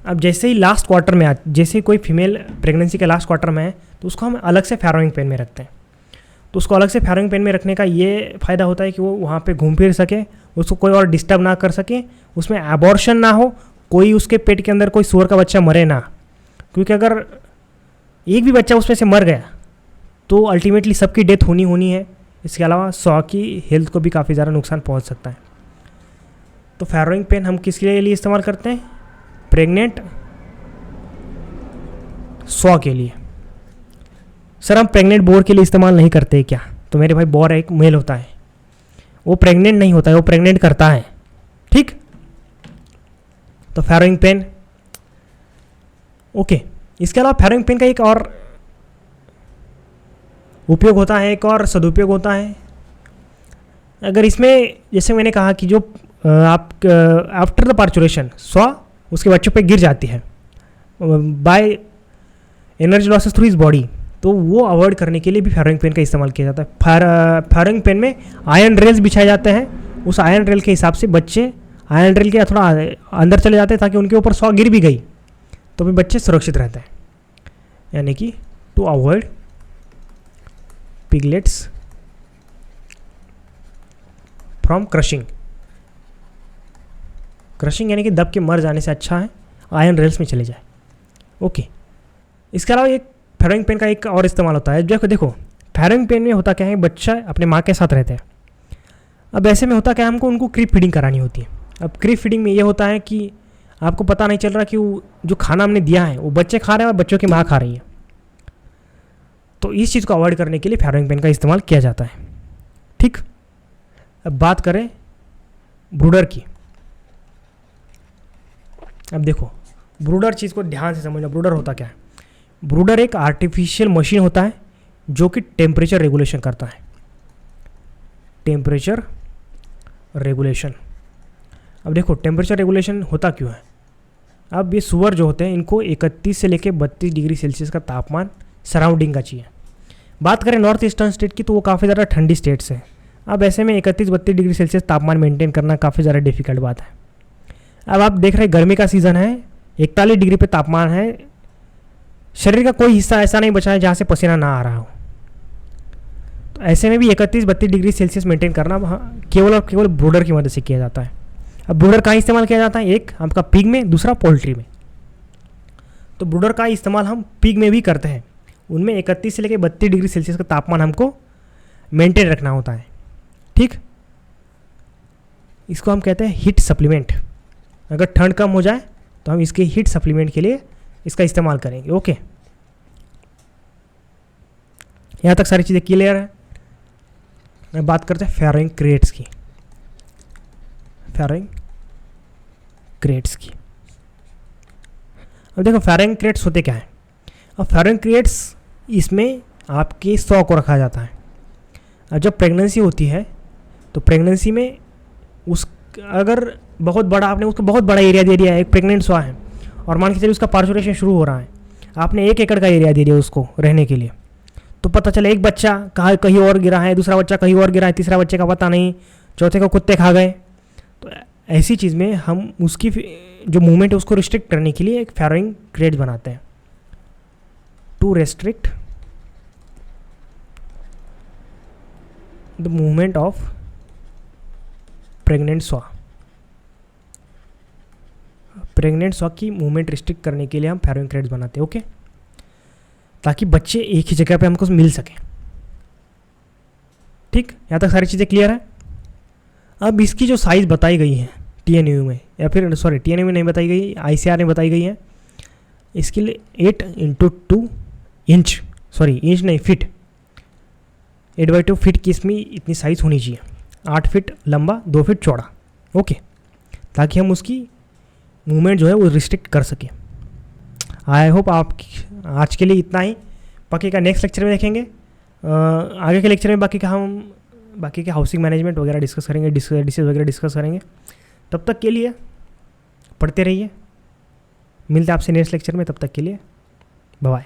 अब जैसे ही लास्ट क्वार्टर में जैसे कोई फीमेल प्रेगनेंसी के लास्ट क्वार्टर में है तो उसको हम अलग से फैरोइंग पेन में रखते हैं। तो उसको अलग से फैरोइंग पेन में रखने का ये फ़ायदा होता है कि वो वहाँ पे घूम फिर सके, उसको कोई और डिस्टर्ब ना कर सके, उसमें एबॉर्शन ना हो, कोई उसके पेट के अंदर कोई सूअर का बच्चा मरे ना, क्योंकि अगर एक भी बच्चा उसमें से मर गया तो अल्टीमेटली सबकी डेथ होनी है। इसके अलावा 100 की हेल्थ को भी काफ़ी ज़्यादा नुकसान पहुँच सकता है। तो फैरोइंग पेन हम किसके लिए इस्तेमाल करते हैं, प्रेग्नेंट 100 के लिए। सर हम प्रेग्नेंट बोर के लिए इस्तेमाल नहीं करते क्या? तो मेरे भाई बोर एक मेल होता है, वो प्रेग्नेंट नहीं होता है, वो प्रेग्नेंट करता है, ठीक। तो फैरोइंग पेन, ओके। इसके अलावा फैरोइंग पेन का एक और उपयोग होता है, एक और सदुपयोग होता है। अगर इसमें जैसे मैंने कहा कि जो आप आफ्टर द पार्चुरेशन 100 उसके बच्चों पे गिर जाती है by energy losses through is body, तो वो अवॉइड करने के लिए भी फैरोइंग पेन का इस्तेमाल किया जाता है। फैरोइंग पेन में आयरन रेल्स बिछाए जाते हैं, उस आयरन रेल के हिसाब से बच्चे आयरन रेल के थोड़ा अंदर चले जाते हैं ताकि उनके ऊपर 100 गिर भी गई तो भी बच्चे सुरक्षित रहते हैं, यानी कि to avoid piglets from crushing. Crushing यानी कि दब के मर जाने से अच्छा है आयरन रेल्स में चले जाए, ओके। इसके अलावा एक फैरोइंग पेन का एक और इस्तेमाल होता है। जो देखो फैरोइंग पेन में होता क्या है, बच्चा अपने माँ के साथ रहते हैं। अब ऐसे में होता क्या है, हमको उनको क्रीप फीडिंग करानी होती है। अब क्रीप फीडिंग में ये होता है कि आपको पता नहीं चल रहा कि वो जो खाना हमने दिया है वो बच्चे खा रहे हैं और बच्चों की माँ खा रही है। तो इस चीज़ को अवॉइड करने के लिए फैरोइंग पेन का इस्तेमाल किया जाता है, ठीक। अब बात करें ब्रूडर की। अब देखो ब्रूडर चीज़ को ध्यान से समझना, ब्रूडर होता क्या है। ब्रूडर एक आर्टिफिशियल मशीन होता है जो कि टेम्परेचर रेगुलेशन करता है, टेम्परेचर रेगुलेशन। अब देखो टेम्परेचर रेगुलेशन होता क्यों है। अब ये सूअर जो होते हैं इनको 31 से लेकर 32 डिग्री सेल्सियस का तापमान सराउंडिंग का चाहिए। बात करें नॉर्थ ईस्टर्न स्टेट की तो वो काफ़ी ज़्यादा ठंडी स्टेट्स हैं। अब ऐसे में 31-32 डिग्री सेल्सियस तापमान मेंटेन करना काफ़ी ज़्यादा डिफिकल्ट बात है। अब आप देख रहे हैं गर्मी का सीज़न है, 41 डिग्री पे तापमान है, शरीर का कोई हिस्सा ऐसा नहीं बचा है जहाँ से पसीना ना आ रहा हो। तो ऐसे में भी 31-32 डिग्री सेल्सियस मेंटेन करना केवल और केवल ब्रूडर की मदद से किया जाता है। अब ब्रूडर कहाँ इस्तेमाल किया जाता है, एक आपका पिग में, दूसरा पोल्ट्री में। तो ब्रूडर का इस्तेमाल हम पिग में भी करते हैं, उनमें 31 से लेकर 32 डिग्री सेल्सियस का तापमान हमको मेंटेन रखना होता है, ठीक। इसको हम कहते हैं हीट सप्लीमेंट। अगर ठंड कम हो जाए तो हम इसके हीट सप्लीमेंट के लिए इसका इस्तेमाल करेंगे। ओके, यहाँ तक सारी चीज़ें क्लियर है। मैं बात करते हैं फैरोइंग क्रेट्स की। फैरोइंग क्रेट्स की, अब देखो फैरोइंग क्रेट्स होते क्या है। अब फैरोइंग क्रेट्स, इसमें आपके 100 को रखा जाता है। अब जब प्रेगनेंसी होती है तो प्रेगनेंसी में उस अगर बहुत बड़ा, आपने उसको बहुत बड़ा एरिया दे दिया है, एक प्रेग्नेंट सॉ है और मान के चलिए उसका पार्चुरेशन शुरू हो रहा है, आपने 1 एकड़ का एरिया दे दिया उसको रहने के लिए, तो पता चले एक बच्चा कहीं और गिरा है, दूसरा बच्चा कहीं और गिरा है, तीसरा बच्चे का पता नहीं, चौथे को कुत्ते खा गए। तो ऐसी चीज़ में हम उसकी जो मूवमेंट है उसको रिस्ट्रिक्ट करने के लिए एक फैरोइंग क्रेट बनाते हैं, to restrict the movement of pregnant sow. Pregnant sow की मूवमेंट रिस्ट्रिक्ट करने के लिए हम फैरोइंग क्रेट्स बनाते हैं। ओके, ताकि बच्चे एक ही जगह पे हमको मिल सकें, ठीक। यहाँ तक सारी चीज़ें क्लियर है। अब इसकी जो साइज़ बताई गई है TNU में, या फिर सॉरी TNU में नहीं बताई गई, ICR में बताई गई है, इसके लिए 8x2 इंच, सॉरी इंच नहीं फीट, 8x2 फीट की इसमें इतनी साइज़ होनी चाहिए, 8 फीट लंबा 2 फीट चौड़ा। ओके, ताकि हम उसकी मूवमेंट जो है वो रिस्ट्रिक्ट कर सकें। आई होप आप आज के लिए इतना ही, बाकी का नेक्स्ट लेक्चर में देखेंगे। आगे के लेक्चर में बाकी के हाउसिंग मैनेजमेंट वगैरह डिस्कस करेंगे, डिशेज वगैरह डिस्कस करेंगे। तब तक के लिए पढ़ते रहिए, मिलते हैं आपसे नेक्स्ट लेक्चर में, तब तक के लिए बाय बाय।